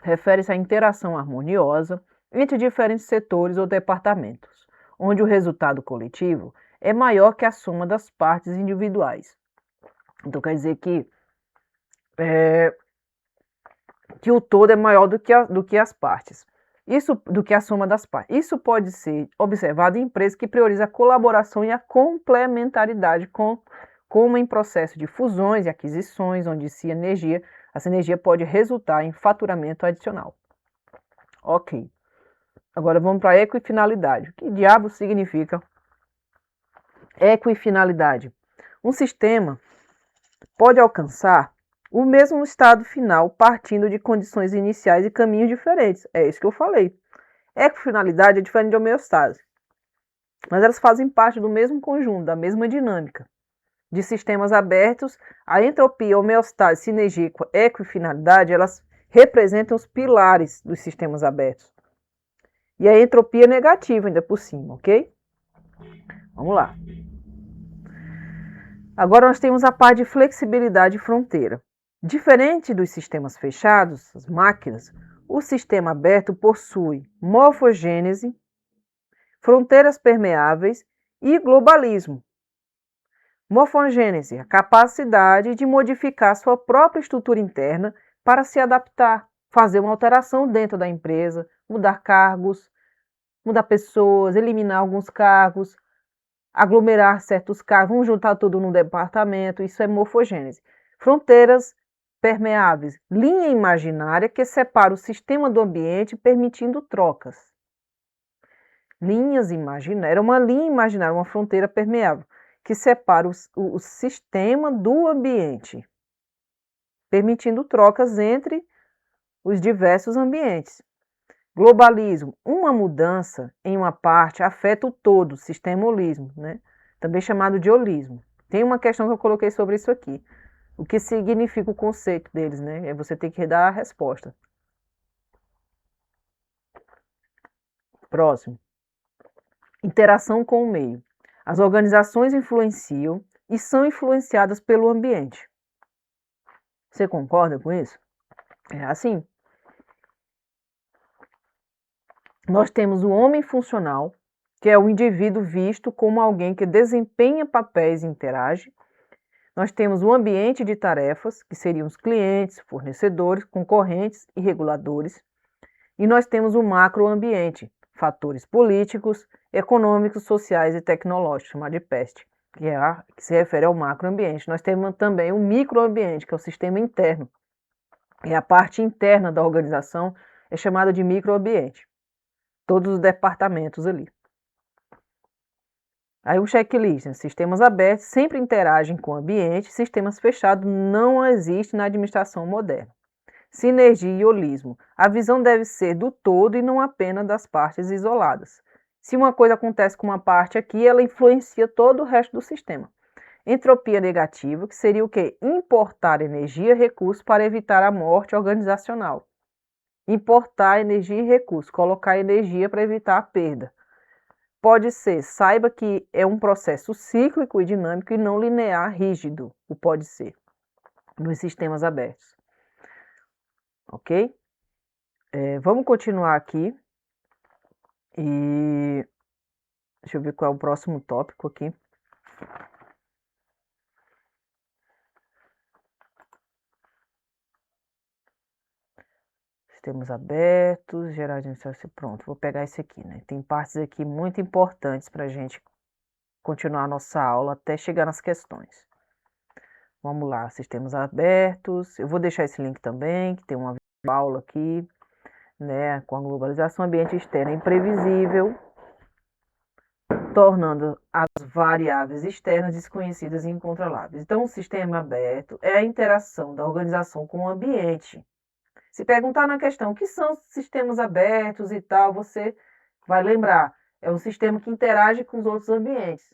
Refere-se à interação harmoniosa entre diferentes setores ou departamentos, onde o resultado coletivo é maior que a soma das partes individuais. Então quer dizer que o todo é maior do que as partes. Isso do que a soma das partes. Isso pode ser observado em empresas que priorizam a colaboração e a complementaridade, como em processo de fusões e aquisições, onde a sinergia pode resultar em faturamento adicional. Ok. Agora vamos para a equifinalidade. O que diabo significa equifinalidade? Um sistema pode alcançar o mesmo estado final partindo de condições iniciais e caminhos diferentes. É isso que eu falei. Equifinalidade é diferente de homeostase, mas elas fazem parte do mesmo conjunto, da mesma dinâmica. De sistemas abertos, a entropia, homeostase, sinergia e equifinalidade, elas representam os pilares dos sistemas abertos. E a entropia negativa ainda por cima, ok? Vamos lá. Agora nós temos a parte de flexibilidade e fronteira. Diferente dos sistemas fechados, as máquinas, o sistema aberto possui morfogênese, fronteiras permeáveis e globalismo. Morfogênese, a capacidade de modificar sua própria estrutura interna para se adaptar, fazer uma alteração dentro da empresa, mudar cargos, mudar pessoas, eliminar alguns cargos, aglomerar certos cargos, vamos juntar tudo num departamento, isso é morfogênese. Fronteiras permeáveis, linha imaginária que separa o sistema do ambiente, permitindo trocas. Linhas imaginárias, uma linha imaginária, uma fronteira permeável, que separa o sistema do ambiente, permitindo trocas entre os diversos ambientes. Globalismo, uma mudança em uma parte afeta o todo, sistema holismo, né? Também chamado de holismo. Tem uma questão que eu coloquei sobre isso aqui. O que significa o conceito deles, né? É você ter que dar a resposta. Próximo. Interação com o meio. As organizações influenciam e são influenciadas pelo ambiente. Você concorda com isso? É assim. Nós temos o homem funcional, que é o indivíduo visto como alguém que desempenha papéis e interage. Nós temos o ambiente de tarefas, que seriam os clientes, fornecedores, concorrentes e reguladores. E nós temos o macroambiente, fatores políticos, econômicos, sociais e tecnológicos, chamado de PEST, que se refere ao macroambiente. Nós temos também o microambiente, que é o sistema interno. E a parte interna da organização é chamada de microambiente. Todos os departamentos ali. Aí um checklist, né? Sistemas abertos sempre interagem com o ambiente, sistemas fechados não existem na administração moderna. Sinergia e holismo. A visão deve ser do todo e não apenas das partes isoladas. Se uma coisa acontece com uma parte aqui, ela influencia todo o resto do sistema. Entropia negativa, que seria o quê? Importar energia e recursos para evitar a morte organizacional. Importar energia e recursos, colocar energia para evitar a perda. Pode ser, saiba que é um processo cíclico e dinâmico e não linear, rígido, o pode ser, nos sistemas abertos. Ok? Vamos continuar aqui e deixa eu ver qual é o próximo tópico aqui. Sistemas abertos, gerar administração. Pronto, vou pegar esse aqui, né? Tem partes aqui muito importantes para a gente continuar a nossa aula até chegar nas questões. Vamos lá, sistemas abertos. Eu vou deixar esse link também, que tem uma aula aqui, né? Com a globalização, ambiente externo imprevisível, tornando as variáveis externas desconhecidas e incontroláveis. Então, o sistema aberto é a interação da organização com o ambiente. Se perguntar na questão o que são sistemas abertos e tal, você vai lembrar. É um sistema que interage com os outros ambientes.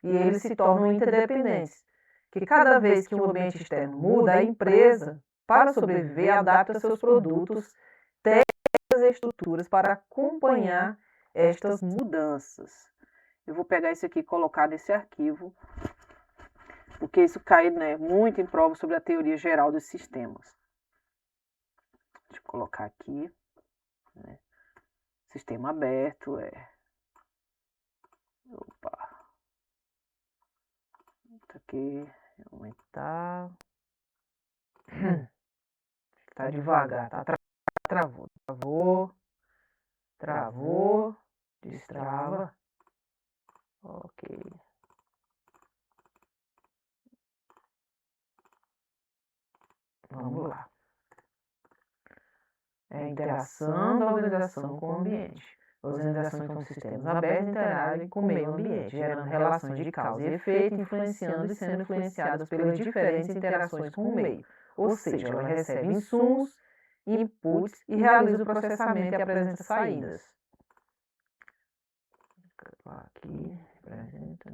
E eles se tornam interdependentes. Que cada vez que o ambiente externo muda, a empresa, para sobreviver, adapta seus produtos, técnicas e estruturas para acompanhar estas mudanças. Eu vou pegar isso aqui e colocar nesse arquivo, porque isso cai, né, muito em prova sobre a teoria geral dos sistemas. Deixa eu colocar aqui, né? Sistema aberto, Opa. Isso aqui, aumentar. Tá devagar, tá? Travou, destrava. Ok. Vamos lá. É a interação da organização com o ambiente. As organizações com sistemas abertos interagem com o meio ambiente, gerando relações de causa e efeito, influenciando e sendo influenciadas pelas diferentes interações com o meio. Ou seja, ela recebe insumos, inputs e realiza o processamento e apresenta saídas. Aqui, apresenta,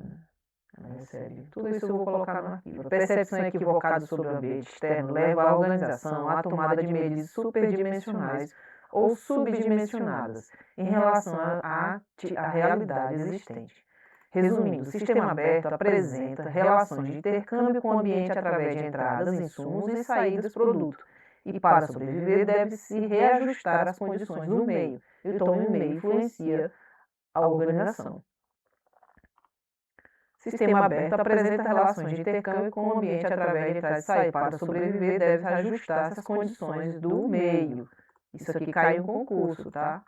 recebe. Tudo isso eu vou colocar no arquivo. A percepção equivocada sobre o ambiente externo leva a organização à tomada de medidas superdimensionais ou subdimensionadas em relação à realidade existente. Resumindo, o sistema aberto apresenta relações de intercâmbio com o ambiente através de entradas, insumos e saídas produto. E para sobreviver deve se reajustar às condições do meio. Então o meio influencia a organização. Sistema aberto apresenta relações de intercâmbio com o ambiente através de entrar e sair. Para sobreviver, deve ajustar essas condições do meio. Isso aqui cai em concurso, tá?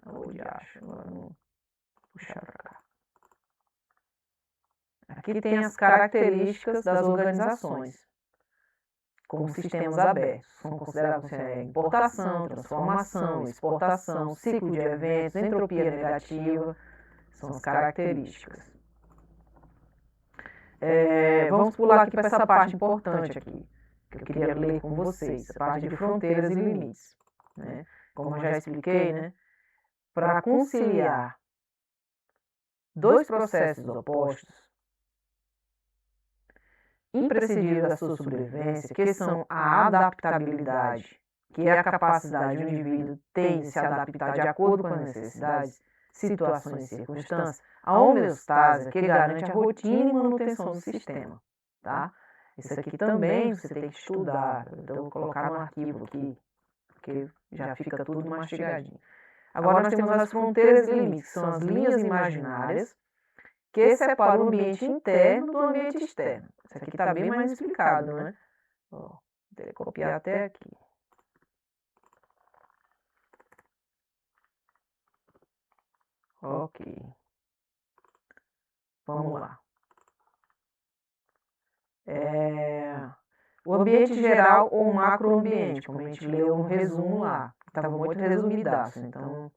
Onde acho? Agora não. Puxar para cá. Aqui tem as características das organizações, como sistemas abertos. São considerados importação, transformação, exportação, ciclo de eventos, entropia negativa, são as características. Vamos pular aqui para essa parte importante aqui, que eu queria ler com vocês, a parte de fronteiras e limites. Né? Como eu já expliquei, né? Para conciliar dois processos opostos, imprescindível da sua sobrevivência, que são a adaptabilidade, que é a capacidade do indivíduo ter de se adaptar de acordo com as necessidades, situações e circunstâncias, a homeostase, que garante a rotina e manutenção do sistema, tá? Isso aqui também você tem que estudar, então eu vou colocar no arquivo aqui, porque já fica tudo mastigadinho. Agora nós temos as fronteiras e limites, que são as linhas imaginárias, que separa o ambiente interno do ambiente externo. Isso aqui está bem mais explicado, né? Ó, vou copiar até aqui. Ok. Vamos lá. O ambiente geral ou macroambiente, como a gente leu no resumo lá. Estava muito resumidaço, então...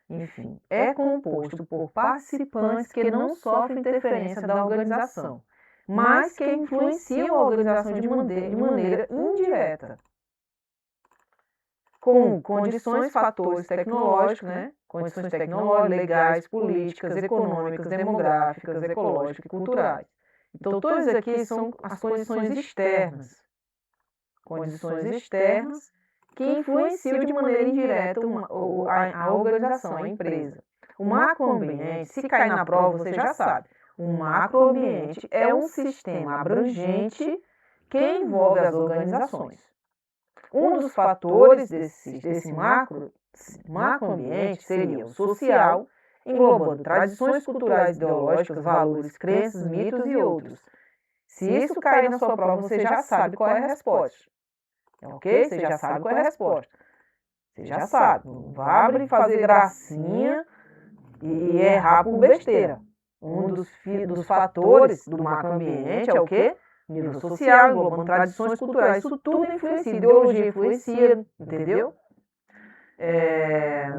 Enfim, é composto por participantes que não sofrem interferência da organização, mas que influenciam a organização de maneira indireta, com condições, fatores tecnológicos, né? Condições tecnológicas, legais, políticas, econômicas, demográficas, ecológicas e culturais. Então, todas aqui são as condições externas que influenciam de maneira indireta a organização, a empresa. O macroambiente, se cair na prova, você já sabe. O macroambiente é um sistema abrangente que envolve as organizações. Um dos fatores desse macroambiente seria o social, englobando tradições culturais, ideológicas, valores, crenças, mitos e outros. Se isso cair na sua prova, você já sabe qual é a resposta. Ok? Você já sabe qual é a resposta. Você já sabe. Não vá abrir fazer gracinha e errar por besteira. Um dos fatores do macroambiente é o quê? Nível social, englobando tradições culturais. Isso tudo influencia. Ideologia influencia, entendeu?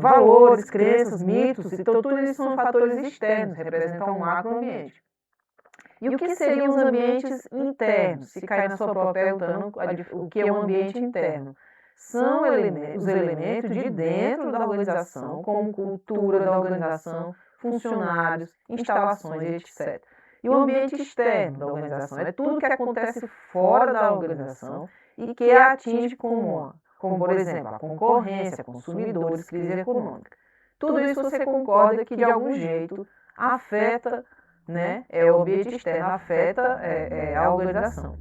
Valores, crenças, mitos. Então, tudo isso são fatores externos, representam um macroambiente. E o que seriam os ambientes internos? Se cair na sua prova perguntando o que é um ambiente interno. São os elementos de dentro da organização, como cultura da organização, funcionários, instalações, etc. E o ambiente externo da organização é tudo que acontece fora da organização e que a atinge como por exemplo, a concorrência, consumidores, crise econômica. Tudo isso você concorda que de algum jeito afeta, né? O ambiente externo afeta a organização.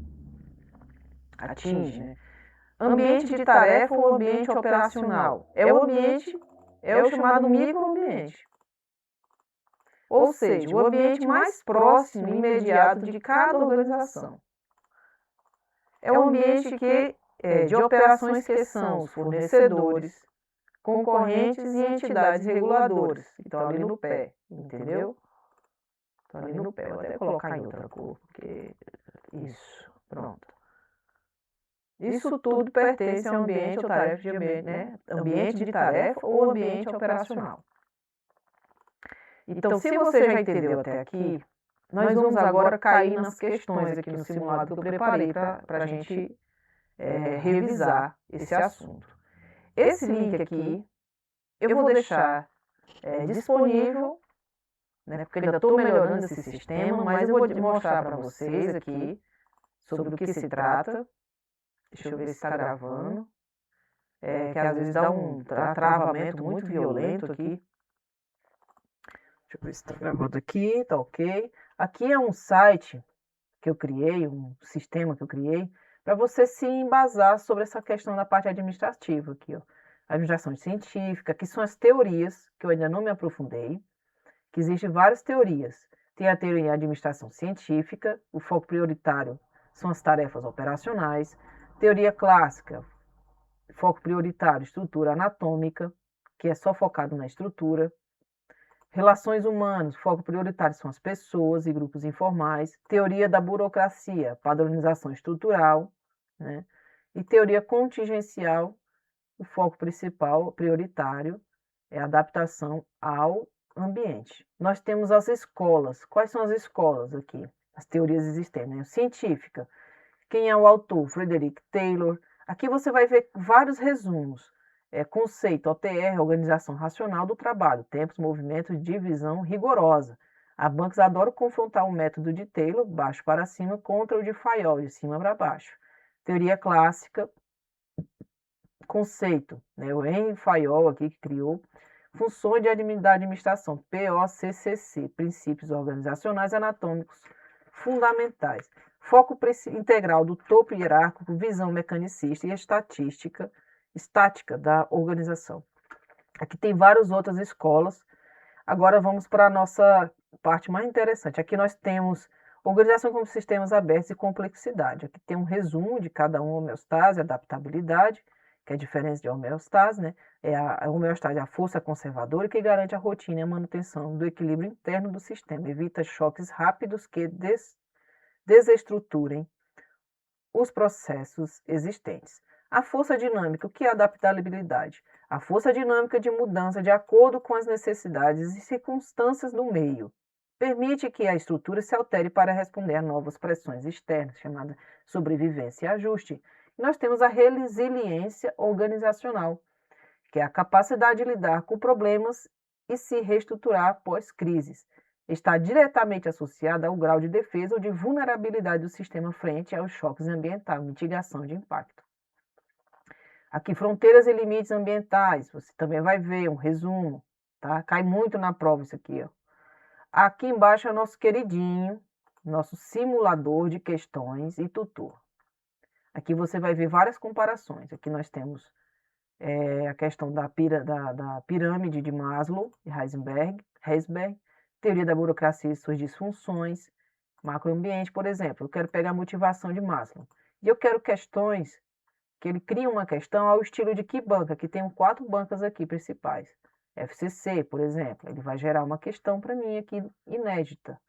Atinge, né? Ambiente de tarefa ou ambiente operacional. É o chamado microambiente. Ou seja, o ambiente mais próximo e imediato de cada organização. É o ambiente de operações que são os fornecedores, concorrentes e entidades reguladoras. Então, ali no pé, entendeu? Então, ali no pé. Vou até colocar em outra cor, porque... Isso, pronto. Isso tudo pertence ao ambiente ou tarefa de ambiente, né? Ambiente de tarefa ou ambiente operacional. Então, se você já entendeu até aqui, nós vamos agora cair nas questões aqui no simulado que eu preparei para a gente revisar esse assunto. Esse link aqui eu vou deixar disponível, né, porque eu ainda estou melhorando esse sistema, mas eu vou mostrar para vocês aqui sobre o que se trata. Deixa eu ver se está gravando. Que às vezes dá um travamento muito violento aqui. Deixa eu ver se está gravando aqui, tá ok. Aqui é um site que eu criei, um sistema que eu criei, para você se embasar sobre essa questão da parte administrativa aqui, ó. Administração científica, que são as teorias, que eu ainda não me aprofundei, que existem várias teorias. Tem a teoria em administração científica, o foco prioritário são as tarefas operacionais. Teoria clássica, foco prioritário, estrutura anatômica, que é só focado na estrutura. Relações humanas, foco prioritário são as pessoas e grupos informais. Teoria da burocracia, padronização estrutural, né? E teoria contingencial, o foco principal, prioritário, é a adaptação ao ambiente. Nós temos as escolas. Quais são as escolas aqui? As teorias existentes, né? Científica. Quem é o autor? Frederick Taylor. Aqui você vai ver vários resumos. Conceito, OTR, Organização Racional do Trabalho, tempos, movimentos, divisão rigorosa. A Banks adora confrontar o método de Taylor, baixo para cima, contra o de Fayol, de cima para baixo. Teoria clássica, conceito, né? O Henry Fayol aqui que criou. Funções da administração, POCCC, princípios organizacionais anatômicos fundamentais. Foco integral do topo hierárquico, visão mecanicista e estática da organização. Aqui tem várias outras escolas. Agora vamos para a nossa parte mais interessante. Aqui nós temos organização como sistemas abertos e complexidade. Aqui tem um resumo de cada um, homeostase, adaptabilidade, que é a diferença de homeostase, né? A homeostase é a força conservadora que garante a rotina e a manutenção do equilíbrio interno do sistema, evita choques rápidos que desestruturem os processos existentes. A força dinâmica, o que é adaptabilidade? A força dinâmica de mudança de acordo com as necessidades e circunstâncias do meio. Permite que a estrutura se altere para responder a novas pressões externas, chamada sobrevivência e ajuste. E nós temos a resiliência organizacional, que é a capacidade de lidar com problemas e se reestruturar após crises. Está diretamente associada ao grau de defesa ou de vulnerabilidade do sistema frente aos choques ambientais, mitigação de impacto. Aqui, fronteiras e limites ambientais, você também vai ver um resumo, tá? Cai muito na prova isso aqui, ó. Aqui embaixo é o nosso queridinho, nosso simulador de questões e tutor. Aqui você vai ver várias comparações. Aqui nós temos a questão da pirâmide de Maslow e Heisberg, teoria da burocracia e suas disfunções, macroambiente, por exemplo. Eu quero pegar a motivação de Maslow. E eu quero questões que ele cria uma questão ao estilo de que banca, que tem 4 bancas aqui principais. FCC, por exemplo, ele vai gerar uma questão para mim aqui inédita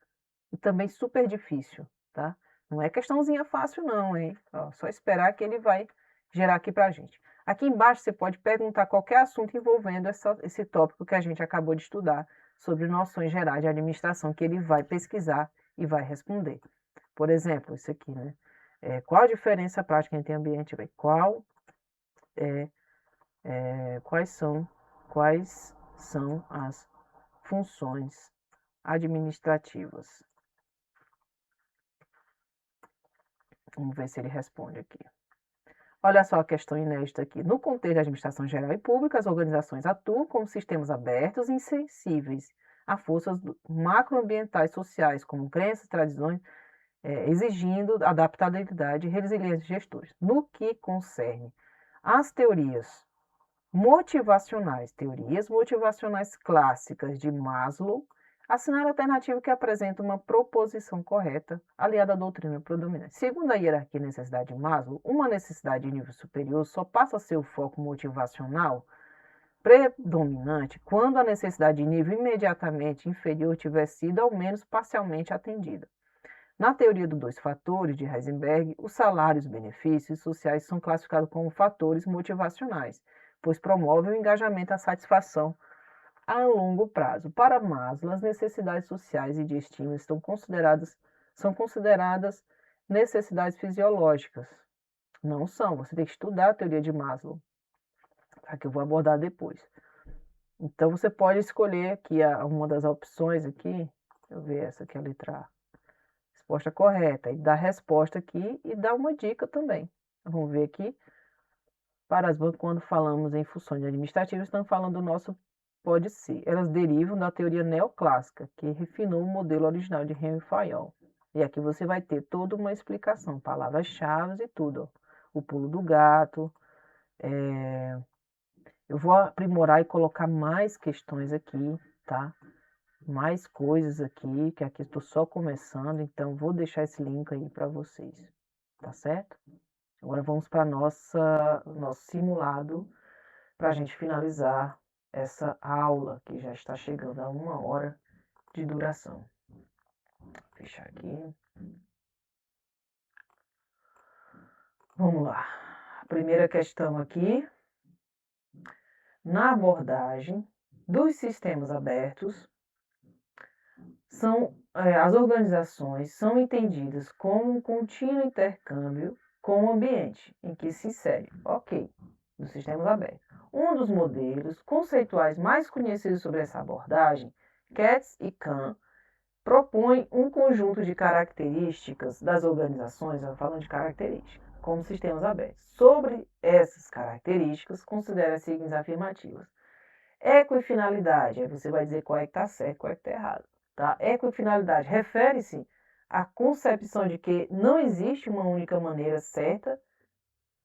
e também super difícil, tá? Não é questãozinha fácil não, hein? Ó, só esperar que ele vai gerar aqui para a gente. Aqui embaixo você pode perguntar qualquer assunto envolvendo esse tópico que a gente acabou de estudar sobre noções gerais de administração que ele vai pesquisar e vai responder. Por exemplo, isso aqui, né? Qual a diferença prática entre ambiente e quais são as funções administrativas? Vamos ver se ele responde aqui. Olha só a questão inédita aqui. No contexto da administração geral e pública, as organizações atuam como sistemas abertos e insensíveis a forças macroambientais sociais, como crenças, tradições, exigindo adaptabilidade e resiliência de gestores. No que concerne às teorias motivacionais clássicas de Maslow, assinar a alternativa que apresenta uma proposição correta, aliada à doutrina predominante. Segundo a hierarquia e necessidade de Maslow, uma necessidade de nível superior só passa a ser o foco motivacional predominante quando a necessidade de nível imediatamente inferior tiver sido ao menos parcialmente atendida. Na teoria dos 2 fatores de Heisenberg, os salários e os benefícios sociais são classificados como fatores motivacionais, pois promovem o engajamento e a satisfação a longo prazo. Para Maslow, as necessidades sociais e de estímulo são consideradas necessidades fisiológicas. Não são, você tem que estudar a teoria de Maslow, tá? Que eu vou abordar depois. Então você pode escolher aqui uma das opções aqui, deixa eu ver essa aqui, a letra A. Resposta correta, e dá a resposta aqui e dá uma dica também. Vamos ver aqui. Para as bancas, quando falamos em funções administrativas, estamos falando do nosso pode ser. Elas derivam da teoria neoclássica, que refinou o modelo original de Henry Fayol. E aqui você vai ter toda uma explicação, palavras-chave e tudo. Ó. O pulo do gato. Eu vou aprimorar e colocar mais questões aqui, tá? mais coisas aqui, que aqui estou só começando, então vou deixar esse link aí para vocês, tá certo? Agora vamos para nosso simulado para a gente finalizar essa aula que já está chegando a 1 hora de duração. Vou fechar aqui. Vamos lá. A primeira questão aqui. Na abordagem dos sistemas abertos, as organizações são entendidas como um contínuo intercâmbio com o ambiente em que se insere. Ok, dos sistemas abertos. Um dos modelos conceituais mais conhecidos sobre essa abordagem, Katz e Kahn, propõe um conjunto de características das organizações, falando de características, como sistemas abertos. Sobre essas características, considere as seguintes afirmativas. Equifinalidade, aí você vai dizer qual é que está certo, qual é que está errado. Tá? Equifinalidade refere-se à concepção de que não existe uma única maneira certa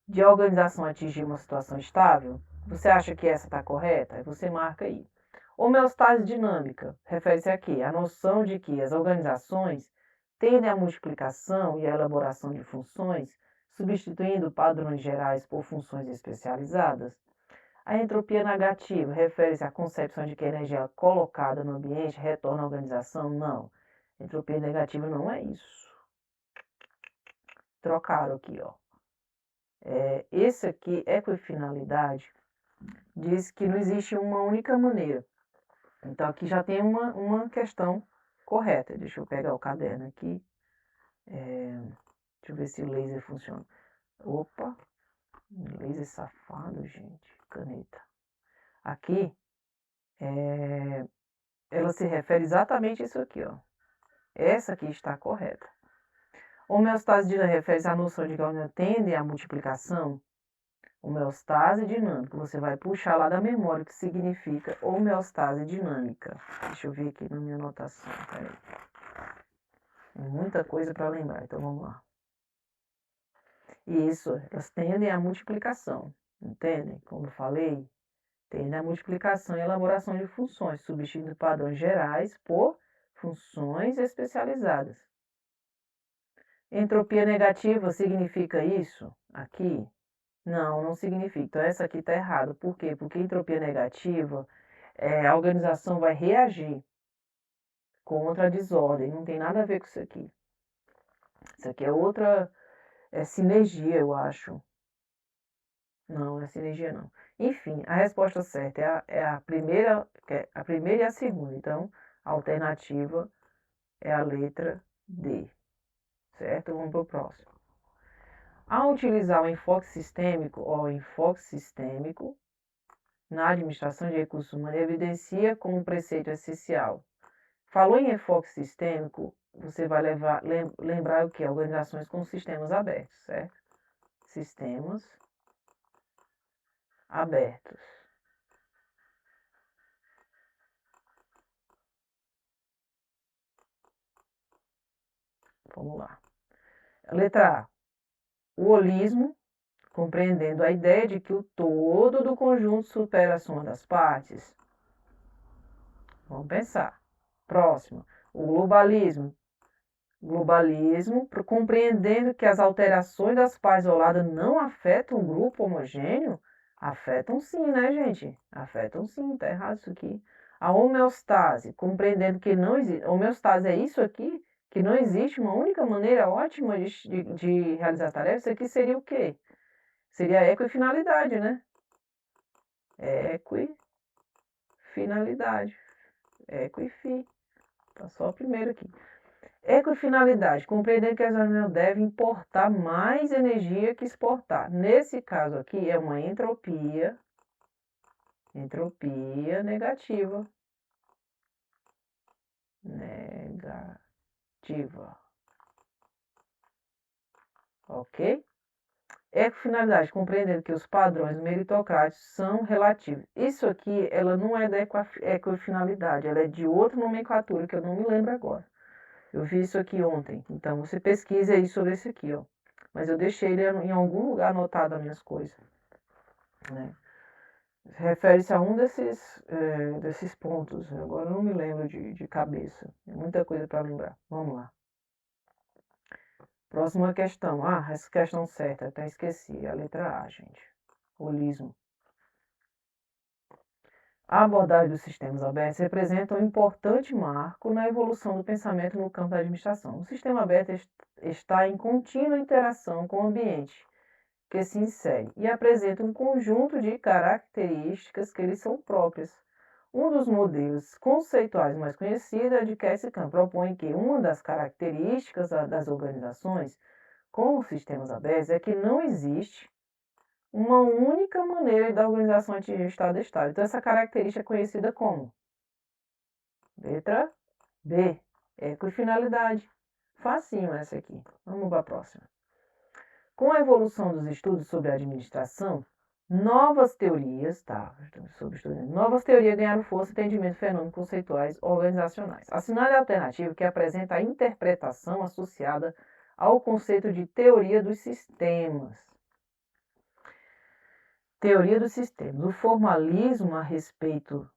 de a organização atingir uma situação estável. Você acha que essa está correta? Aí você marca aí. Homeostase dinâmica refere-se aqui à noção de que as organizações tendem à multiplicação e à elaboração de funções, substituindo padrões gerais por funções especializadas. A entropia negativa refere-se à concepção de que a energia colocada no ambiente retorna à organização? Não. Entropia negativa não é isso. Trocaram aqui, ó. Esse aqui, equifinalidade, diz que não existe uma única maneira. Então, aqui já tem uma questão correta. Deixa eu pegar o caderno aqui. Deixa eu ver se o laser funciona. Opa, laser safado, gente. Caneta. Aqui, ela se refere exatamente a isso aqui, ó. Essa aqui está correta. Homeostase dinâmica refere-se à noção de que a união tende à multiplicação. Homeostase dinâmica, você vai puxar lá da memória o que significa homeostase dinâmica. Deixa eu ver aqui na minha anotação, peraí. Tem muita coisa para lembrar, então vamos lá. Isso, elas tendem à multiplicação, entendem? Como eu falei, tendem à multiplicação e elaboração de funções, substituindo padrões gerais por funções especializadas. Entropia negativa significa isso aqui? Não, não significa. Então, essa aqui está errada. Por quê? Porque entropia negativa, a organização vai reagir contra a desordem. Não tem nada a ver com isso aqui. Isso aqui é outra sinergia, eu acho. Não, não é sinergia, não. Enfim, a resposta certa é a primeira e a segunda. Então, a alternativa é a letra D. Certo? Vamos para o próximo. Ao utilizar o enfoque sistêmico, na administração de recursos humanos, evidencia como preceito essencial. Falou em enfoque sistêmico, você vai lembrar o que? Organizações com sistemas abertos, certo? Sistemas abertos. Vamos lá. Letra A. O holismo, compreendendo a ideia de que o todo do conjunto supera a soma das partes. Vamos pensar. Próximo. O globalismo. Globalismo, compreendendo que as alterações das partes isoladas não afetam um grupo homogêneo. Afetam sim, né, gente? Afetam sim, tá errado isso aqui. A homeostase, compreendendo que não existe. Homeostase é isso aqui, que não existe uma única maneira ótima de realizar tarefas. Isso aqui seria o quê? Seria a equifinalidade, né? Equifinalidade. Equifi. Tá só o primeiro aqui. Equifinalidade. Compreender que as reuniões devem importar mais energia que exportar. Nesse caso aqui é uma entropia negativa. Ok? Equifinalidade, compreendendo que os padrões meritocráticos são relativos. Isso aqui, ela não é da equifinalidade, ela é de outra nomenclatura que eu não me lembro agora. Eu vi isso aqui ontem, então você pesquisa aí sobre esse aqui, ó. Mas eu deixei ele em algum lugar anotado as minhas coisas, né? refere-se a um desses pontos. Agora eu não me lembro de cabeça. É muita coisa para lembrar. Vamos lá. Próxima questão. Ah, essa questão certa, até esqueci. A letra A, gente. Holismo. A abordagem dos sistemas abertos representa um importante marco na evolução do pensamento no campo da administração. O sistema aberto está em contínua interação com o ambiente que se insere e apresenta um conjunto de características que lhes são próprias. Um dos modelos conceituais mais conhecidos é de Cassie Kahn, propõe que uma das características das organizações com os sistemas abertos é que não existe uma única maneira da organização atingir o estado estável. Então, essa característica é conhecida como letra B, equifinalidade. Facinho essa aqui. Vamos para a próxima. Com a evolução dos estudos sobre a administração, novas teorias, novas teorias ganharam força e entendimento de fenômenos conceituais organizacionais. Assinale a alternativa que apresenta a interpretação associada ao conceito de teoria dos sistemas. Teoria dos sistemas. O formalismo a respeito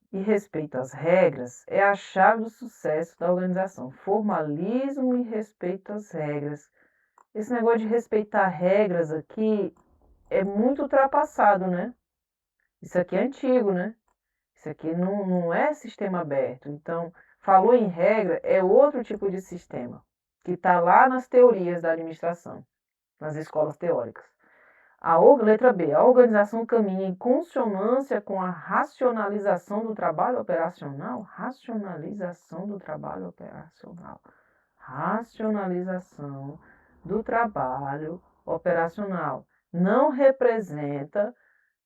às regras é a chave do sucesso da organização. Formalismo e respeito às regras. Esse negócio de respeitar regras aqui é muito ultrapassado, né? Isso aqui é antigo, né? Isso aqui não é sistema aberto. Então, falou em regra, é outro tipo de sistema, que está lá nas teorias da administração, nas escolas teóricas. Letra B. A organização caminha em consonância com a racionalização do trabalho operacional. Racionalização do trabalho operacional. Racionalização do trabalho operacional. Não representa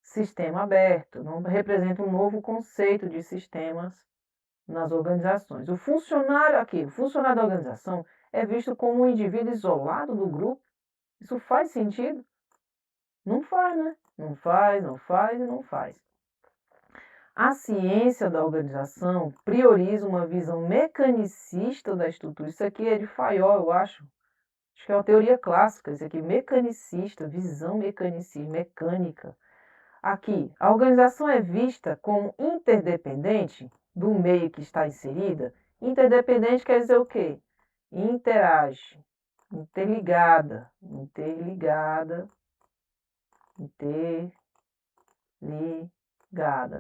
sistema aberto, não representa um novo conceito de sistemas nas organizações. O funcionário da organização é visto como um indivíduo isolado do grupo. Isso faz sentido? Não faz, né? Não faz, não faz e não faz. A ciência da organização prioriza uma visão mecanicista da estrutura. Isso aqui é de Fayol, eu acho. Acho que é uma teoria clássica. Isso aqui, mecanicista, visão mecanicista, mecânica. Aqui, a organização é vista como interdependente do meio que está inserida. Interdependente quer dizer o quê? Interage, interligada,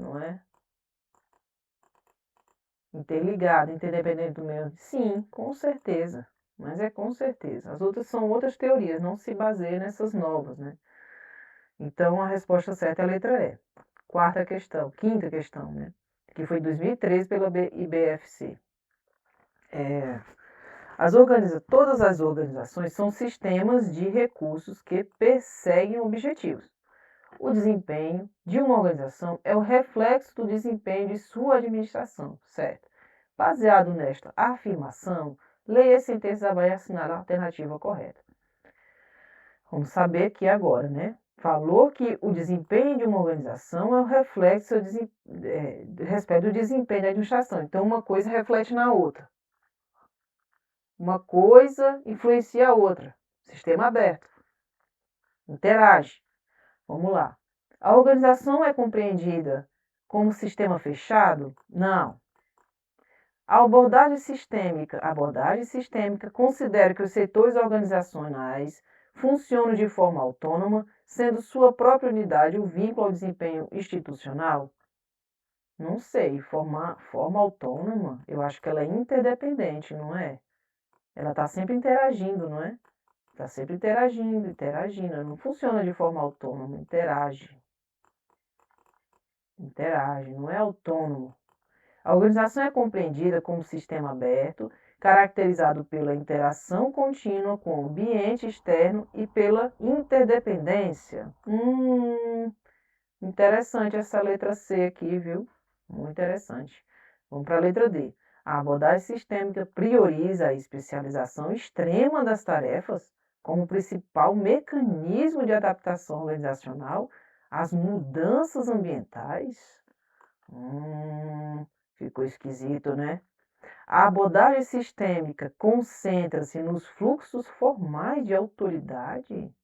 não é? Interligada, interdependente do meio. Sim, com certeza. Mas é com certeza. As outras são outras teorias, não se baseia nessas novas, né? Então a resposta certa é a letra E. Quinta questão, né? Que foi em 2013 pela IBFC. Todas as organizações são sistemas de recursos que perseguem objetivos. O desempenho de uma organização é o reflexo do desempenho de sua administração, certo? Baseado nesta afirmação, leia a sentença e assinar a alternativa correta. Vamos saber aqui agora, né? Falou que o desempenho de uma organização é o reflexo respeito do desempenho da administração. Então, uma coisa reflete na outra. Uma coisa influencia a outra. Sistema aberto. Interage. Vamos lá. A organização é compreendida como sistema fechado? Não. A abordagem sistêmica considera que os setores organizacionais funcionam de forma autônoma, sendo sua própria unidade o vínculo ao desempenho institucional? Não sei, forma autônoma, eu acho que ela é interdependente, não é? Ela está sempre interagindo, não é? Está sempre interagindo. Não funciona de forma autônoma, interage, não é autônomo. A organização é compreendida como sistema aberto, caracterizado pela interação contínua com o ambiente externo e pela interdependência. Interessante essa letra C aqui, viu? Muito interessante. Vamos para a letra D. A abordagem sistêmica prioriza a especialização extrema das tarefas como principal mecanismo de adaptação organizacional às mudanças ambientais. Ficou esquisito, né? A abordagem sistêmica concentra-se nos fluxos formais de autoridade.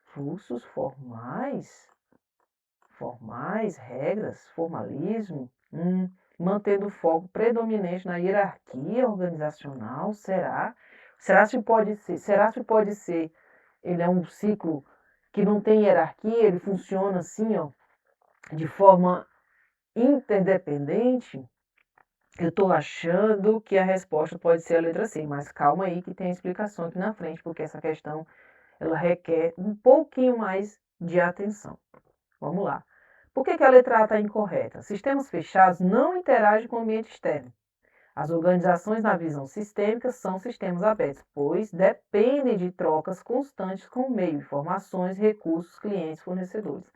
Fluxos formais? formais, regras, formalismo, mantendo o foco predominante na hierarquia organizacional, será? Será se pode ser? Será se pode ser? Ele é um ciclo que não tem hierarquia, ele funciona assim, ó, de forma interdependente? Eu estou achando que a resposta pode ser a letra C, mas calma aí que tem explicação aqui na frente, porque essa questão ela requer um pouquinho mais de atenção. Vamos lá. Por que a letra A está incorreta? Sistemas fechados não interagem com o ambiente externo. As organizações na visão sistêmica são sistemas abertos, pois dependem de trocas constantes com o meio, informações, recursos, clientes, fornecedores.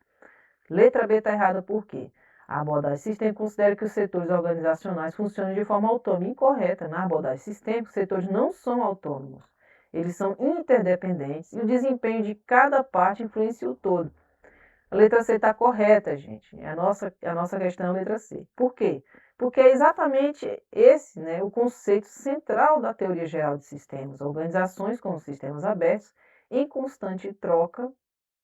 Letra B está errada por quê? A abordagem sistêmica considera que os setores organizacionais funcionam de forma autônoma. Incorreta. Na abordagem sistêmica, os setores não são autônomos. Eles são interdependentes e o desempenho de cada parte influencia o todo. A letra C está correta, gente. A nossa questão é a letra C. Por quê? Porque é exatamente esse, né, o conceito central da teoria geral de sistemas. Organizações como sistemas abertos, em constante troca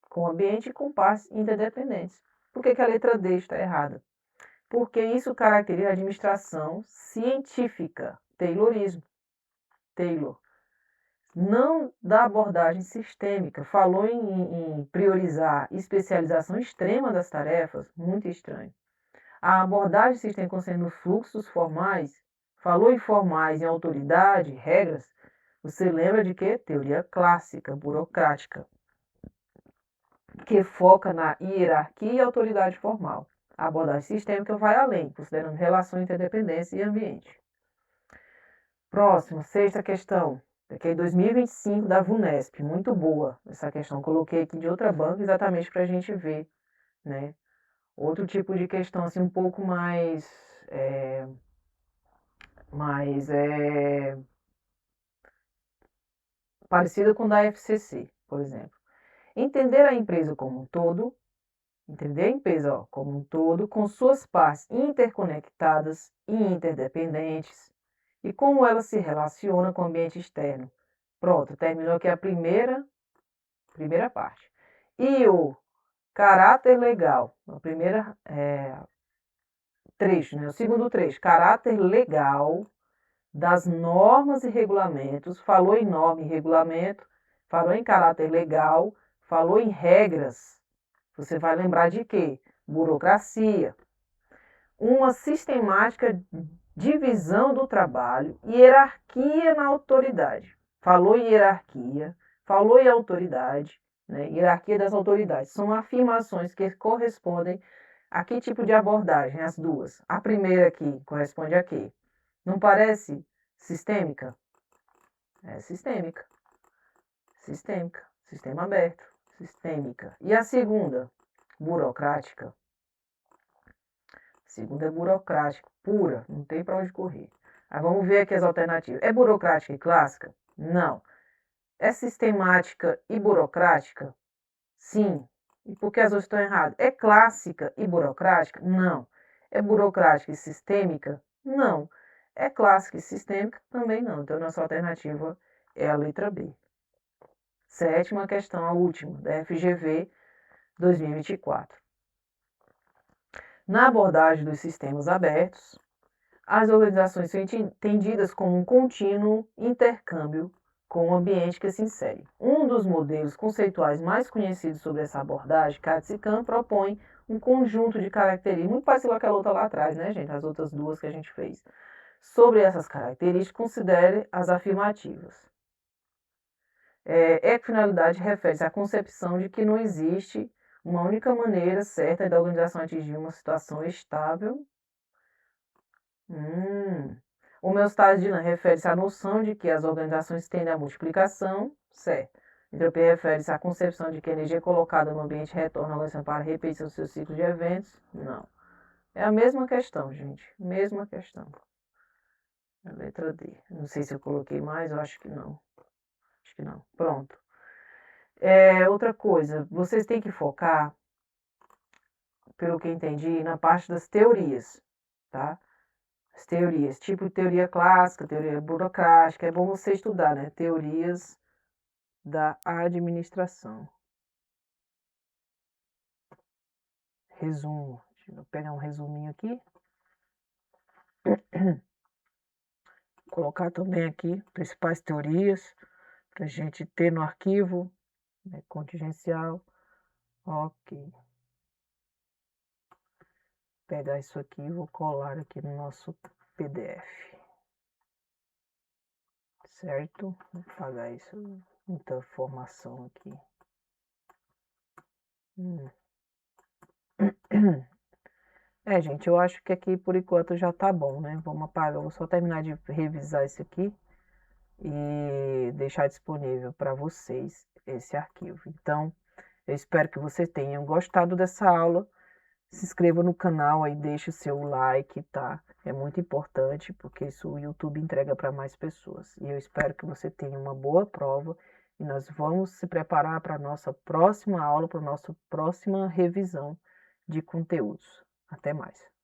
com o ambiente e com partes interdependentes. Por que a letra D está errada? Porque isso caracteriza a administração científica, Taylorismo. Taylor. Não da abordagem sistêmica. Falou em priorizar especialização extrema das tarefas, muito estranho. A abordagem sistêmica concernendo fluxos formais, falou em formais, em autoridade, regras, você lembra de quê? Teoria clássica, burocrática, que foca na hierarquia e autoridade formal. A abordagem sistêmica vai além, considerando relação, interdependência e ambiente. Próximo, sexta questão. Daqui é 2025 da VUNESP, muito boa essa questão. Coloquei aqui de outra banca exatamente para a gente ver, né? Outro tipo de questão assim um pouco mais parecida com da FCC, por exemplo. Entender a empresa como um todo, entender a empresa como um todo, com suas partes interconectadas e interdependentes, e como ela se relaciona com o ambiente externo. Pronto, terminou aqui a primeira parte. E o caráter legal, a primeira trecho, né? O segundo trecho, caráter legal das normas e regulamentos, falou em norma e regulamento, falou em caráter legal, falou em regras. Você vai lembrar de quê? Burocracia. Uma sistemática divisão do trabalho, hierarquia na autoridade. Falou em hierarquia, falou em autoridade, né? Hierarquia das autoridades. São afirmações que correspondem a que tipo de abordagem? As duas. A primeira aqui corresponde a quê? Não parece sistêmica? É sistêmica. Sistêmica. Sistema aberto. Sistêmica. E a segunda? Burocrática. A segunda é burocrática, pura, não tem para onde correr. Aí vamos ver aqui as alternativas. É burocrática e clássica? Não. É sistemática e burocrática? Sim. E por que as duas estão erradas? É clássica e burocrática? Não. É burocrática e sistêmica? Não. É clássica e sistêmica? Também não. Então, nossa alternativa é a letra B. Sétima questão, a última, da FGV 2024. Na abordagem dos sistemas abertos, as organizações são entendidas como um contínuo intercâmbio com o ambiente que se insere. Um dos modelos conceituais mais conhecidos sobre essa abordagem, Katz e Kahn, propõe um conjunto de características, muito parecido com aquela outra lá atrás, né, gente? As outras duas que a gente fez. Sobre essas características, considere as afirmativas. Equifinalidade refere-se à concepção de que não existe uma única maneira certa da organização atingir uma situação estável. Homeostase dinâmica refere-se à noção de que as organizações tendem à multiplicação, certo. Entropia refere-se à concepção de que a energia colocada no ambiente retorna à relação para a repetição do seu ciclo de eventos. Não. É a mesma questão, gente. Mesma questão. A letra D. Não sei se eu coloquei mais, eu acho que não. Acho que não. Pronto. Outra coisa, vocês têm que focar, pelo que entendi, na parte das teorias, tá? As teorias, tipo teoria clássica, teoria burocrática, é bom você estudar, né? Teorias da administração. resumo. Deixa eu pegar um resuminho aqui. Colocar também aqui principais teorias para a gente ter no arquivo, né, contingencial. Ok. Pegar isso aqui e vou colar aqui no nosso PDF. Certo? Vou apagar isso, muita informação aqui. Gente, eu acho que aqui por enquanto já tá bom, né? Vamos apagar, vou só terminar de revisar isso aqui e deixar disponível para vocês esse arquivo. Então, eu espero que vocês tenham gostado dessa aula. Se inscreva no canal aí, deixe o seu like, tá? É muito importante porque isso o YouTube entrega para mais pessoas. E eu espero que você tenha uma boa prova e nós vamos se preparar para a nossa próxima aula, para a nossa próxima revisão de conteúdos. Até mais.